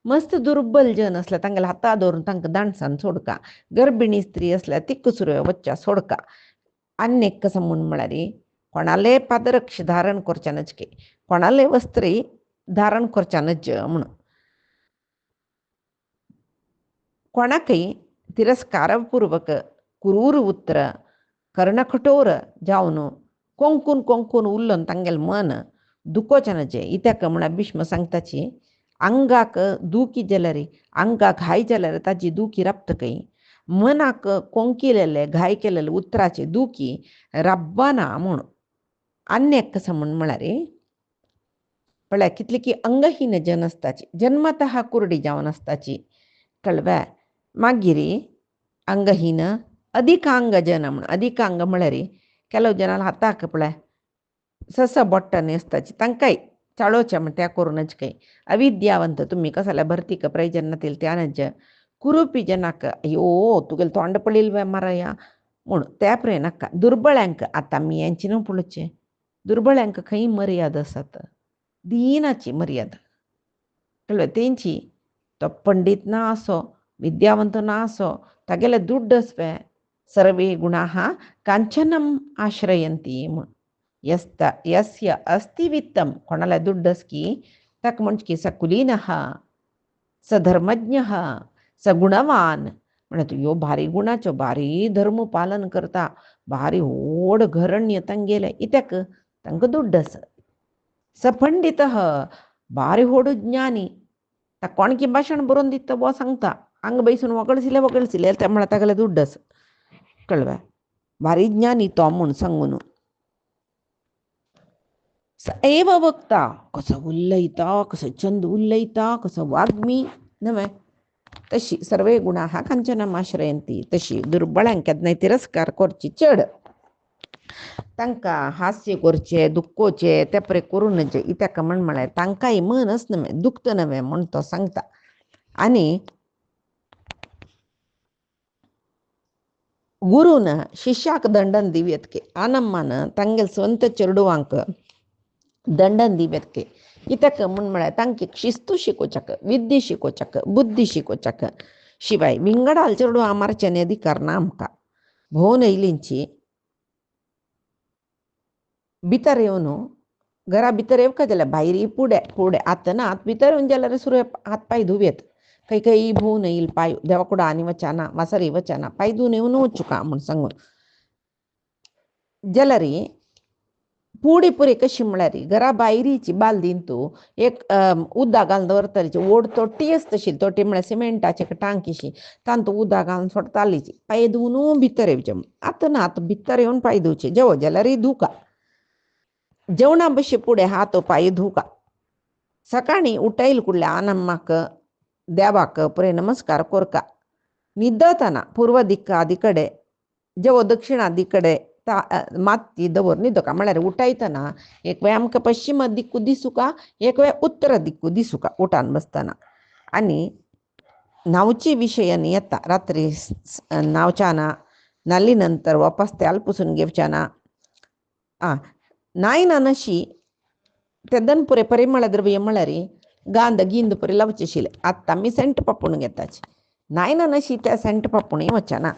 मस्त दुर्बल जन आसले तांगेले हाता धरून तांकां दाणसान सोडका गर्भिणी स्त्री आसल्यार ती कुसऱ्यो वच्चा सोडका आनी कसं म्हूण म्हळ्यार कोणाले पादरक्ष धारण करचे नचके कोणाले वस्त्र धारण करचे नज म्हूण कोणाकय तिरस्कारपूर्वक क्रूर उतर कर्णकठोर जावन कोंकून उरलोन तांगेलें मन दुखोवचें नजें इत्याक म्हळ्यार भीष्म सांगताची अंगाक दुखी जाल्यार अंगाक घाय जाल्यार ताजी दुखी राबतकय मनाक कोंकिलेले घाय केलेले उतराचे दुखी राबना म्हूण आनी कसं म्हूण म्हळ्यार पळय कितली की अंगहीन जन आसताची जन्मतः कुरडी जावन आसताची कळ्ळें मागीर अंगहीन अधिकांग जन म्हण अधिकांग म्हळ्यार ಕೆಲವು ಜನ ಹತ್ತಾಕ ಪಳೆ सस बोट्ट नेसताची तांकांय चाळोवचें म्हण त्या करूनच काही अविद्यावंत तुम्ही कसाल्या भरतीक प्रयोजनातील त्यानच कुरुपी जनाक अयो तुगेले तोंड पळिल्वे मारया म्हूण त्या प्रे नाका दुर्बळ्यांक आतां आमी यांची न्हू पळोवचें दुर्बळ्यांक खंय मर्यादा आसात दिनाची मर्यादा कळ्ळें तेंची तो पंडीत ना आसो विद्यावंत ना आसो तागेले दुड्ड आसवे सर्वे गुणाः कांचनम आश्रयंती म्हूण यस्य अस्ति वित्तम कोणाला दुड्डस की तक म्हणच की स कुलीनः स धर्मज्ञः स गुणवान म्हणत यो भारी गुणाचो भारी धर्म पालन करता भारी व्हड घरण्य तांगेले इत्याक तांकां दुड्डस स पंडितः भारी व्हड ज्ञानी ताका कोणकी भाशण बरोवन दिता वो सांगता हांगा बैसून वगळसिले त्या म्हळ्यार तागेले दुड्डस कळ्ळें भारी ज्ञानी तो म्हूण सांगून स एव वक्ता कसो उलयता कसो छंद उलयता कसो वाग्मी न्हय तशी सर्वे गुणाः कांचनम आश्रयंती तशी दुर्बळांक केन्नाय तिरस्कार करची चड तांकां हास्य करचें दुखोवचें ते परे करूं नजे इत्याक म्हळ्यार तांकांय मनच न्हय दुखत न्हय म्हूण तो सांगता आनी गुरून शिष्याक दंडन दिव्यतके आनम्मान तांगेल स्ವಂತ चेडवांक दंडन दिव्यतके इत्याक म्हळ्यार तांकां शिस्तू शिकोवच्याक विद्या शिकोवच्याक बुद्धी शिकोवच्याक शिवाय विंगडाल चेडवां मारचें अधिकार ना आमकां भोवन येयलींची भितर येवन घरा भितर येवका जाल्यार भायर फुडें आतना आत भितर येवन जाल्यार सुरू हात पाय धुवेत खंय खंय भोवन येईल पाय देवाकुडा आनी वचना वासरी वचना पाय धुवन येवन वचुका म्हूण सांगून जाल्यार पुडी पुरी कशी म्हळ्यार घरा भायरीची बालदीन तूं एक उदक घालून दवरतालीची व्हड तोटी आसता तशी तोटी म्हळ्यार सिमेंटाची टांकीशी तांतूं उदक घालून सोडतालीची पांय धुवन भितर येवचें आतां आतां भितर येवन पांय धुवचे जेवो जाल्यार धुवका जेवणा बशी फुडें हात पांय धुवका सकाळीं उठयले कुडले आनम्माक देवाक पुरे नमस्कार करका न्हिदतना पूर्व दिक्का कडेन जेवो दक्षिणा कडेन माती दवर न्हिदोका म्हळ्यार उठयतना एक वेळ आमकां पश्चिम दिक्कू दिसुका एक वेळ उत्तर दिक्कू दिसुका उठान बसतना आनी न्हांवची विशयन येता रात्री न्हांवच्या ना नाल्ली नंतर वापस तेल पुसून घेवच्या ना नायना नशी ते दनपुरे परिमळ द्रव्य म्हळ्यार गांध गिंद परी लावचे आशिल्ले आतां आमी सेंट पापूण घेताचे नायना नशी त्या सेंट पापूणय वचना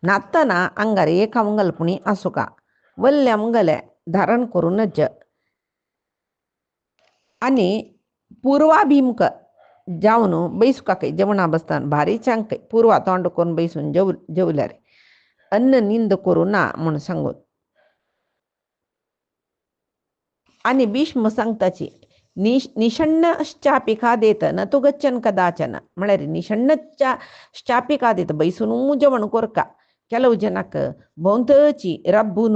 न्हाताना आंगार एक अंगलपुणी आसुका वल्ले अंगले धारण करूनच आनी पूर्वाभिमुख जावन बैसुकाकय जेवणा बसतना भारीच्यांक पूर्वा तोंड करून बैसून जेवल्यार अन्न निंद करूं ना म्हूण सांगून आनी भीष्म सांगताची निषण्णश्चापि खादेत न तु गच्छन कदाचन म्हळ्यार निषण्णश्चापि खादेत बैसून जेवण करका ಕೆಲವು ಜನಕ್ಕೆ भोंवतची रब्बून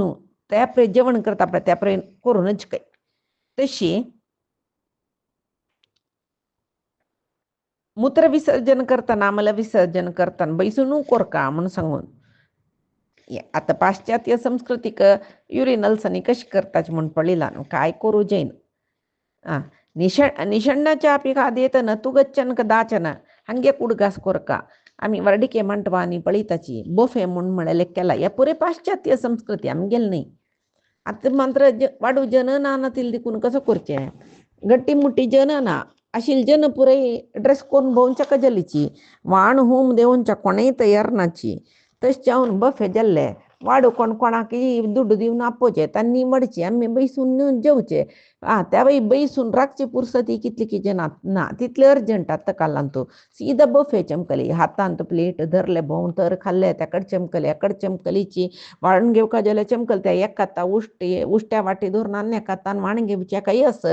त्या प्रे जेवण करता पळय त्या प्रे करूनच काय तशी मूत्र विसर्जन करतना मल विसर्जन करतना बैसून करका म्हणून सांगून आता पाश्चात्य संस्कृतीक युरिनल्सांनी कशी करताची म्हूण पळयलां काय करूं जैन निषण्णाच्या आपी खादेत न तू गच्छन कदाचन हंगे कुडगास कोरका आमी वर्डिके म्हणटवा आनी पळयताची बोफे म्हूण म्हळेले केला ह्या पुरे पाश्चात्य संस्कृती आमी गेले न्ही आतां मात्र वाडू जनना तिल देखून कसो करचें गट्टी मुट्टी जनना आशिल्ली जन पुरे ड्रेस करून भोंवच्या कजलीची वाण होम देवनच्या कोणेय तयार नाची तशें जावन बफे जाल्ले वाडू कोणाकय दुड्ड दिवन आपोवचे तांणी मडची आमी बैसून जेवचे त्या वेळी बैसून राखची पुरसती कितली की जनात ना तितले अर्जंट आतां कालान तूं सीदा बफे चमकली हातांत प्लेट धरले भोंवतर खाल्ले तेकडे चमकले एकडे चमकलीची वाळून घेवका जाल्यार चमकले त्या एक काता उश्ट्या वाटी धरून आनी एका हातान वाण घेवचे काही अस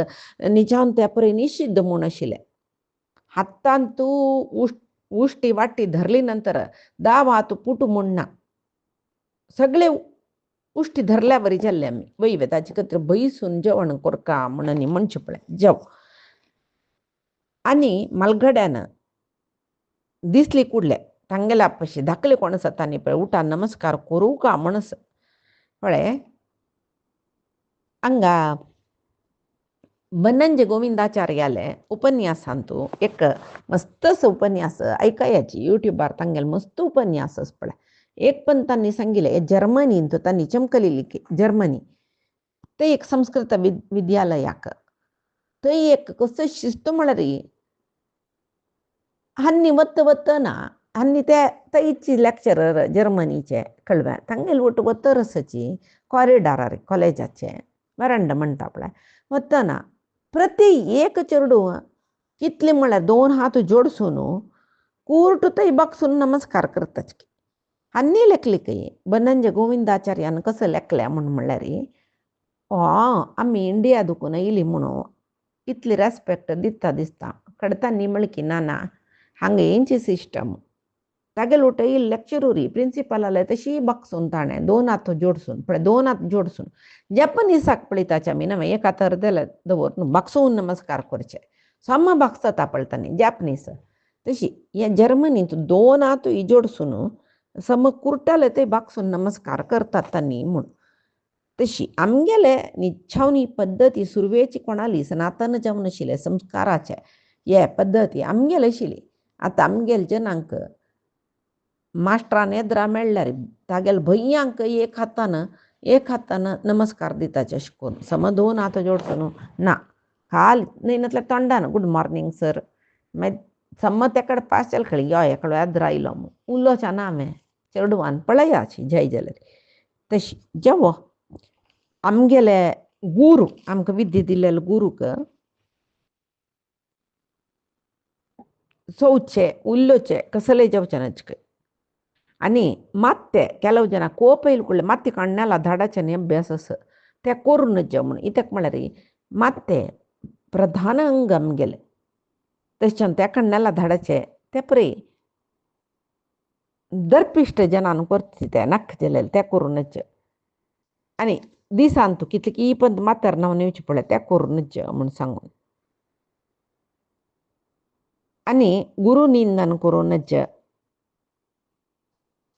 निजावन त्या परे निषिद्ध म्हूण आशिल्ले हातान तूं उश्टी वाटी धरली नंतर दाव हात पुटू म्हूण ना सगळे उश्टी धरल्या बरी जाल्ले आमी वैवेताची कत्र बैसून जेवण करका म्हणून म्हणचे पळय जेव आनी मालगड्यान दिसली कुडले तांगेला पशी धाकले कोणस तांनी पळय उठा नमस्कार करू का म्हणस पळय हंगा बನ್ನंजे गोविंदाचार्याले उपन्यासांतू एक मस्तच उपन्यास ऐकायची युट्यूबार तांगेल मस्त उपन्यासच पळय एक पण तांनी सांगिले जर्मनीन तो तांनी चमकलेली जर्मनी ते एक संस्कृत विद्यालयाक थंय एक कसं शिस्त म्हळ्यार हन्नी वत्त ना हन्नी त्या थंयची लेक्चरर जर्मनीचे कळव्या तांगेल वट वतरसची कॉरिडारार कॉलेजाचे वरांडा म्हणटा पळय वतना प्रति एक चेडू कितले म्हळ्यार 2 हात जोडसून कूर्ट थंय बगसून नमस्कार करताच हन्नी लेखली काही बन्नंजे गोविंदाचार्यान कसं लेखल्या म्हणल्यार आमी इंडिया दुखून येयली म्हणून इतली रेस्पेक्ट दिता दिसता कळता निमळकी नाना हांगा हेंची सिस्टम तागेल उठ येयली लेक्चरूरी प्रिंसिपल आले तशी बगसून ताणें 2 हात जोडसून पळय 2 हात जोडसून जपनीसाक पळयताचे आमी न्हय एक हातार दवरून बगसून नमस्कार करचे सम बगसता पळतानी जॅपनीस तशी हे जर्मनींत 2 हात जोडसून सम कुर्टाले ते बगसून नमस्कार करतात तांणी म्हूण तशी आमगेले निच्छावनी पद्दती सुरवेची कोणाली सनातन जावन आशिल्ले संस्काराचे हे पद्दती आमगेले आशिल्ली आतां आमगेल जनांक मास्टरान येद्रा मेळ्ळ्यार तागेल भय्यांक एक हातान नमस्कार दिताचे अशें करून सम 2 हात जोडसून ना खाल न्हय तोंडान गुड मॉर्निंग सर मागीर सम तेकड पाशेल खळी यो एकलो येद्रा आयलो उलोवचें ना हांवें चेडवान पळयाची जय जाल्यार तशी जेवो आमगेले गुरू आमकां विद्या दिलेलो गुरूक सोवचे उल्लोचे कसले जेवचे नचके आनी ಮತ್ತೆ ಕೆಲವು ಜನ ಕೋಪ ಇಲ್ಕೊಳ್ಳೆ ಮತ್ತೆ ಕಣ್ಣೆಲ್ಲ ಧಾಡಚನೆ ಅಭ್ಯಾಸ ते करून जेव म्हणून इतक म्हळ्यार ಮತ್ತೆ प्रधान अंग आमगेले तशें त्या कण्णाला धाडचे ते पळय दर्पिश्ट जनान करता ते नाक जेलेले ते करूनच आनी दिसान तूं कितले की पण माथ्यार नांव नेवचें पळय ते करूनच म्हूण सांगून आनी गुरू निंदन करूनच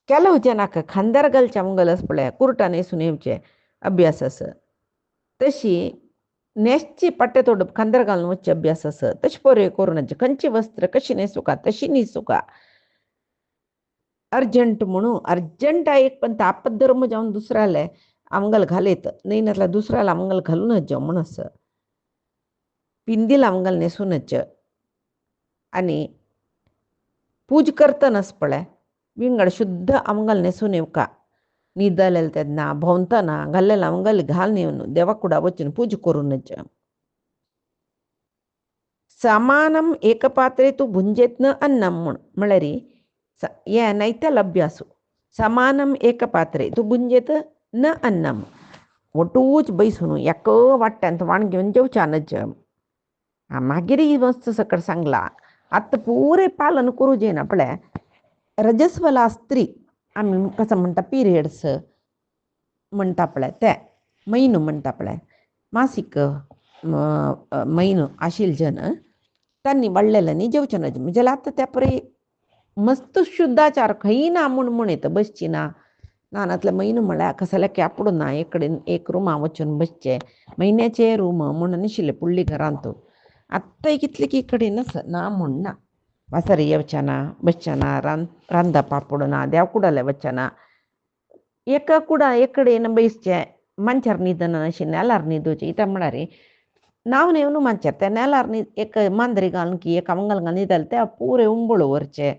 ಕೆಲವು ಜನಕ್ಕೆ ಖಂದರ್ಗಲ್ ಚಮಗಲಸ್ ಪಳೆ ಕುರುಟ ನೇಸುನ್ येवचे अभ्यास तशी नेसची पट्टे तोड खंदर घालून वचचे अभ्यास तशी पोरे करूनच खंयची वस्त्र कशी नेसूका तशी न्हेसूका अर्जंट म्हणून अर्जंट एक पण तापद्धर्म जावन दुसऱ्याले आमगल घालयत न्हय नातल्या दुसऱ्याला आमगल घालूनच जाव म्हणस पिंदील आमगल नेसूनच आनी पूज करतनच पळय विंगड शुद्ध आमगल नेसून येवका न्हिदलेले तेन्ना भोंवतना घाल्लेले आमगल घाल नेवन देवा कुडा वचून पूज करूनच समानम एकपात्रे तू भुंजेत न अन्नम म्हळ्यार हे नैत्यल अभ्यासू समानम एकपात्रे तू भुंजेत न अन्नम ಒಟ್ಟೂच बैसून एक वाट्यांत वाण घेवन जेवच्यानच मागीर मस्त सकट सांगला आतां पुरे पालन करूं जायना पळय रजस्वला स्त्री आमी कसं म्हणटा पिरियड्स म्हणटा पळय ते म्हयनो म्हणटा पळय मासीक म्हयनो आशिल्ले जन तांणी वाडलेल्यांनी जेवचें ना म्हणजे आतां त्या पळय मस्त शुद्धाचार खंय ना म्हूण येता बसची ना नानातले म्हयनो म्हळ्यार कसले कॅपडो ना एक कडेन एक रुमा वचून बसचे म्हयन्याचे रूम म्हणून आशिल्ले पुडली घरांत आत्तां कितले की कडेनच ना म्हूण ना वासारी येवचें ना बसचें ना रांदा पापड ना देवकुडाले वचचें ना एका कुडा एक कडेन बसचें मंचार न्हिदना अशें नेलार न्हिदोवचें इता म्हळ्यार नांव नेवन मंचार त्या नेलार एक मांद्री घालून की एक आमगल घालून न्हिदले ते पुरे उंबळ व्हरचे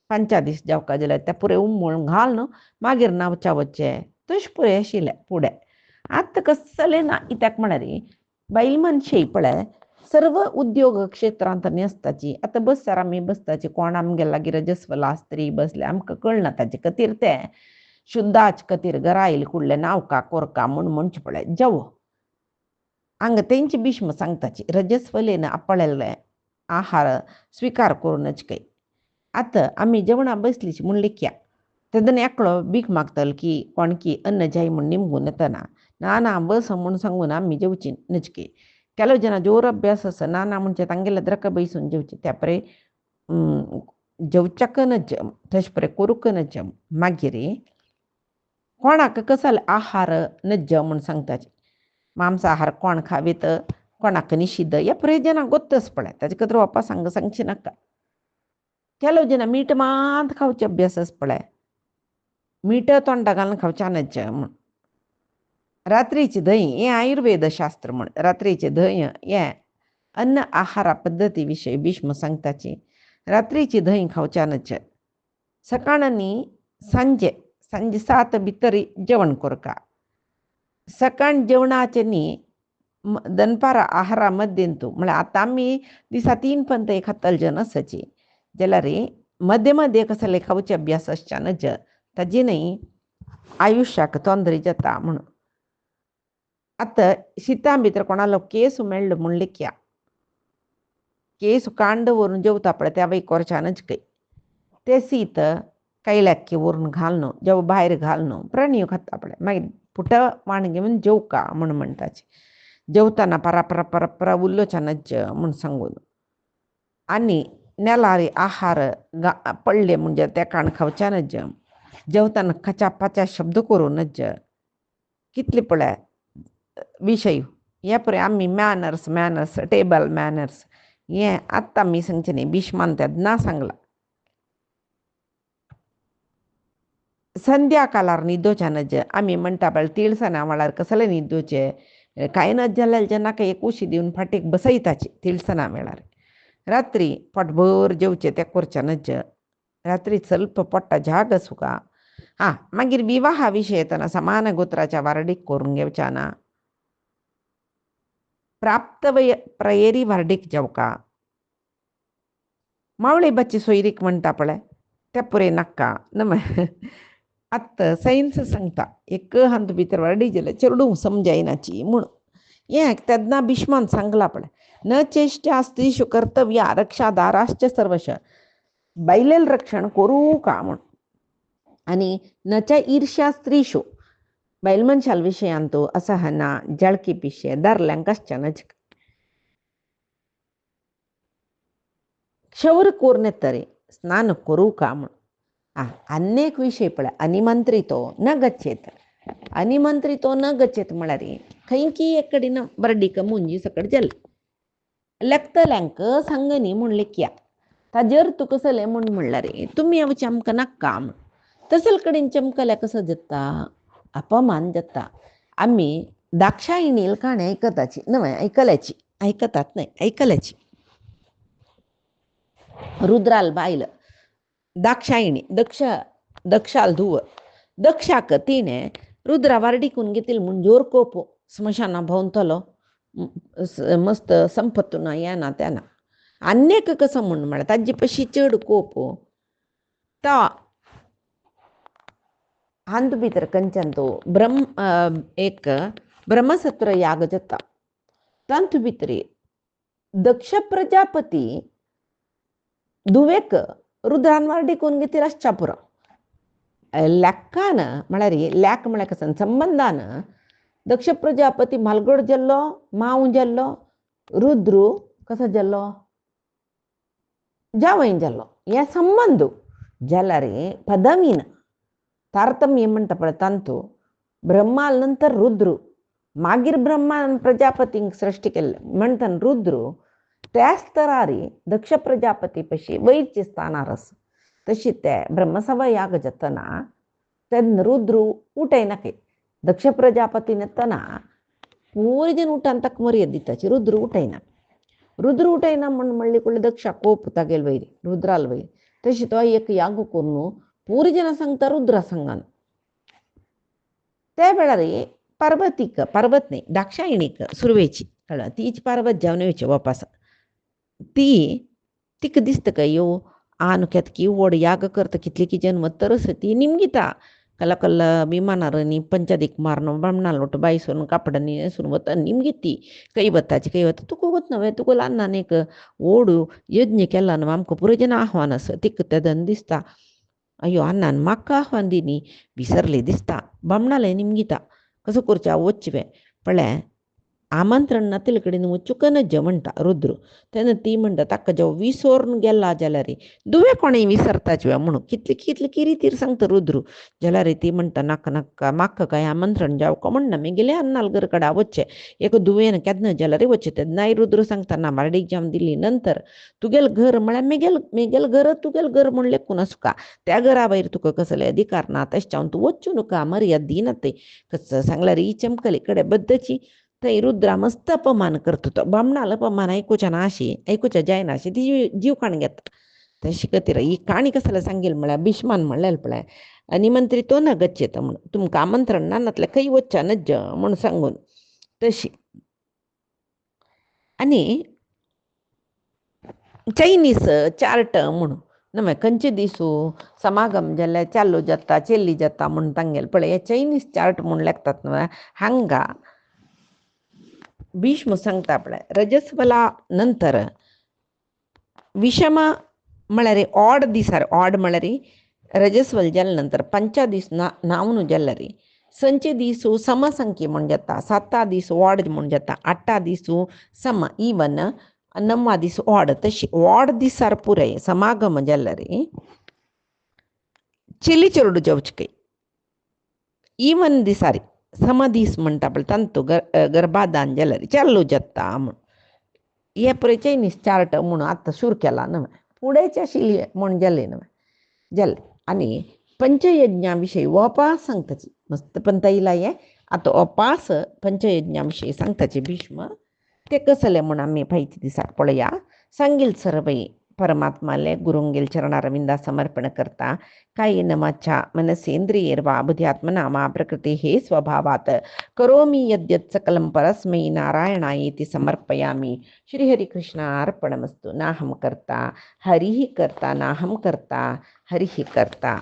5 दीस जेवका जाल्यार ते पुरे उंबळ घालून मागीर नावच्या वचचें तशें पुरे आशिल्लें फुडें आतां कसलें ना इत्याक म्हळ्यार बायल मनशां पळय सर्व उद्योग क्षेत्रांत न्हेसताची आतां बसल्यार आमी बसताची कोण आमगे लागीं रजस्वला स्त्री बसले आमकां कळना ताचे खातीर ते शुद्धाच खातीर घरा आयले कुडले नावका कोरका म्हूण म्हणचे पळय जेवो हांगा तेंची भीष्म सांगताची रजस्वलेन आपळेल्ले आहार स्विकार करूनच काय आतां आमी जेवणा बसलीची म्हूण लेख्या तेदना एकलो भीक मागतलो की कोण की अन्न जाय म्हूण निमगून येतना ना ना बस म्हूण सांगून आमी जेवची नचके ಕೆಲವು ಜನ ಜೋರು ಅಭ್ಯಾಸ ನಾನಾ ಮುಂಚೆ ತಂಗೆಲ್ಲ द्रक बैसून जेवचे त्या पळय जेवच्याक नजम तशें पळय करूंक नजम मागीर कोणाक कसले आहार नज्ज म्हूण सांगताचे मांसाहार कोण खावीत कोणाक निषिद्ध या प्रयोजना ಗೊತ್ತस पळय ताजे खातीर वपा सांगची नाका ಕೆಲವು ಜನ ಮೀಟ್ ಮಾತ್ರ खावचे अभ्यास पळय मीठ तोंडा घालून खावचे नज्ज म्हूण रात्रीचे धंय हें आयुर्वेद शास्त्र म्हूण रात्रीचे धंय हें अन्न आहारा पद्दती विशयी भीष्म सांगताची रात्रीची धंय खावचे नज्ज सकाळ न्ही सांजे 7 भितर जेवण करका सकाळ जेवणाचे न्ही दनपारा आहारा मध्यंतू म्हळ्यार आतां आमी दिसा 3 पंत खातले जन आसाची जाल्यार मध्य मध्य कसले खावचे अभ्यास आसचे नज्ज ताजे न्ही आयुश्याक तोंदरी जाता म्हणून आतां शिता भितर कोणालो केस मेळ्ळो म्हणले क्या केस कांड व्हरून जेवता पळय त्या वय कोरच्यानच खंय ते शीत कैल्याक्की व्हरून घालनो जेव भायर घालनो प्राणी खाता पळय मागीर पुट वाण घेवन जेवका म्हूण म्हणटाचे जेवताना परापरा परापरा उल्लोच्या नज्ज म्हूण सांगून आनी नेलारी आहार पडले म्हणजे त्या काण खावच्या नज्ज जेवताना खचा पाचा शब्द करून नज्ज कितले पळय विशय हे पळय आमी मॅनर्स टेबल मॅनर्स हें आत्तां आमी सांगचें न्ही भीष्मान तें ना सांगलां संध्याकाळार न्हिदोवचे नज्ज आमी म्हणटा पळय तिळसना वेळार कसले न्हिदोवचे कांय नज जाल्यार जेन्ना एक उशी दिवन फाटीक बसयताची तिळसना वेळार रात्री पोटभर जेवचे तें करचे नज्ज रात्री ಸ್ವಲ್ಪ पोट्टा जाग आसुका मागीर विवाहा विशय येतना समान गोत्राच्या वारडीक करून घेवच्या ना प्राप्त प्रयेरी वारडीक जेवका मावळे बच्चे सोयरीक म्हणटा पळय ते पुरे नाका आतां सायन्स सांगता एक हांत भितर वारडी जाल्यार चेडूं समजायनाची म्हूण हें तेन्ना भीष्मान सांगलां पळय न चेष्टा स्त्रीषु कर्तव्या रक्षा दाराश्च सर्वश बायलेल रक्षण करूं का म्हूण आनी न च ईर्ष्या स्त्रीषु बायल मनशाल विशयांतू असहना जळकी पिशे दारल्यांक आसचेनाच क्षौर कोर्नेत्तरे स्नान करूं का म्हूण अन्नेक विशय पळय अनिमंत्रितो न गच्छेत म्हळ्यार खंयकी एक कडेन बर्डीक मुंजी सकट जालें लेक्तल्यांक सांगनी म्हणलें क्या ताजेर तुका कसलें म्हणल्यार तुमी येवचें आमकां नाका म्हूण तसले कडेन चमकल्यार कसो जाता अपमान जाता आमी दाक्षायणील काणी आयकताची न्हय आयकल्याची रुद्राल बायल दाक्षायणी दक्षाल धुव दक्षाक तिणें रुद्रा वारडीकून घेतली म्हूण जोर कोप स्मशाना भोंवतलो मस्त संपत्तू ना येना तेना अन्यक कसो म्हूण म्हळ्यार ताजे पशी चड कोप तो हांत भितर खंयच्यान तो एक ब्रह्मसत्र याग जाता तांत भितर दक्ष प्रजापती धुवेक रुद्रान वारडीकून घेतली आसच्या पुरो लेक्कान म्हळ्यार लेक म्हळ्यार कसं संबंधान दक्ष प्रजापती मालगड जाल्लो माव जाल्लो रुद्रू कसो जाल्लो जावय जाल्लो हे संबंद जाल्यार पदवीन तारतम्य म्हणटा पळय तांतू ब्रह्माल नंतर रुद्रू मागीर ब्रह्मान प्रजापतींक सृश्टी केल्लें म्हणटन रुद्रू त्याच तरारी दक्ष प्रजापती पशी वैरचे स्थानार आस तशी ते ब्रह्मसभा याग जातना तेन्ना रुद्रू उठयनाके दक्ष प्रजापतीन येतना पूर्ण उठान ताका मर्याद दिताची रुद्रू उठयना म्हणली कळ्ळें दक्षा कोप तागेल वैरी रुद्राल वैरी तशी तो एक याग करून पूर्ण सांगता रुद्रा सांगान त्या वेळार पर्वत न्ही दाक्षायणीक सुरवेची कळ्ळें तीच पर्वत जावन येवचें वापस तिका दिसता काय यो केतकी व्हड याग करता कितली की जन्म तरस ती निमगिता कल्ला विमानार न्ही पंचदीक मारन ब्राह्मणां लोट बायसून कापडांनी न्हेसून वता निमगिती वता तुका वत न्हय तुका ल्हान एक व्हड यज्ञ केला न्हय आमकां पुरो जन आव्हान आसा तिका तेदन दिसता अयो अन्नान म्हाका आव्हान दिनी विसरले दिसता ब्राह्मणालय निमगिता कसो करचें वचचें पळय आमंत्रण ना तिल कडेन वचूंक नज म्हणटा रुद्र. तेन्ना ती म्हणटा ताका जेव विसरून गेला जाल्यार दुवे कोणें विसरताच म्हणून कितले कितले किरितीर सांगता रुद्र. जाल्यार ती म्हणटा नाका नाका म्हाका काय आमंत्रण जावं म्हणना मेगेले अन्नालगर कडा वच्चे एक दुवेन केन्ना जाल्यार वच्चे ते नाय रुद्र सांगता ना बारडीक जावन दिली नंतर तुगेल घर म्हळ्यार मेगेल मेगेल घर तुगेल घर म्हण लेखून आसुका त्या घरा भायर तुका कसले अधिकार ना तशें जावन तूं वच्चू नका मर्याद दिना ते कसं सांगल्यार ही चमकली कडे बद्दची थंय रुद्रा मस्त अपमान करता तो बामणाल अपमान ऐकूच्या ना अशी ऐकूच्या जायना अशी ती जीव काण घेता तशी खातीर ही काणी कसले सांगेल म्हळ्यार भिष्मान म्हणलें पळय निमंत्री तो न गच्छेत म्हण तुमकां आमंत्रण ना नातले खंय वच्चा नज म्हण सांगून तशी. आनी चायनीस चार्ट म्हणून नवे खंयचे दिसू समागम जाल्यार चालू जाता चेल्ली जाता म्हण तांगेल पळय हे चायनीस चार्ट म्हूण लेखतात न्हय हांगा भीष्म सांगता पळय रजस्वला नंतर विषम म्हळ्यार ऑड दिसार ऑड म्हळ्यार रजस्वल जाले नंतर पंचा दीस नावून जाल्यार संचे दिसू समसंख्ये म्हण जाता 7 दीस ऑड म्हण जाता 8 दिसू सम इवन 9 दीस ऑड तशी ऑड दिसार पुराय समागम जाल्यार चिली चेडू जेवचके इवन दिसारी समदीस म्हणटा पळय तांतू गर्भाधान जाल्यार चालू जाता म्हण हे पळय चायनीस चार्ट म्हणून आतां सुरू केला न्हय फुडेंचे आशिल्ले म्हण जाले न्हय जाले. आनी पंचयज्ञा विशयी अपास सांगताची मस्त पंत येयला हे आतां अपास पंचयज्ञा विशयी सांगताचे भीष्म ते कसले म्हूण आमी फायच्या दिसाक पळया. सांगील सर्वै परमात्माले गुरुंगेल चरणारविंदा समर्पण करता कायेन वाचा मनसेंद्रियैर्वा बुद्ध्यात्मना मा प्रकृतेः स्वभावात् करोमि यद्यत् सकलं परस्मै नारायणायेति समर्पयामि. श्रीहरिकृष्णार्पणमस्तु. नाहं कर्ता हरिः कर्ता नाहं कर्ता हरिः कर्ता.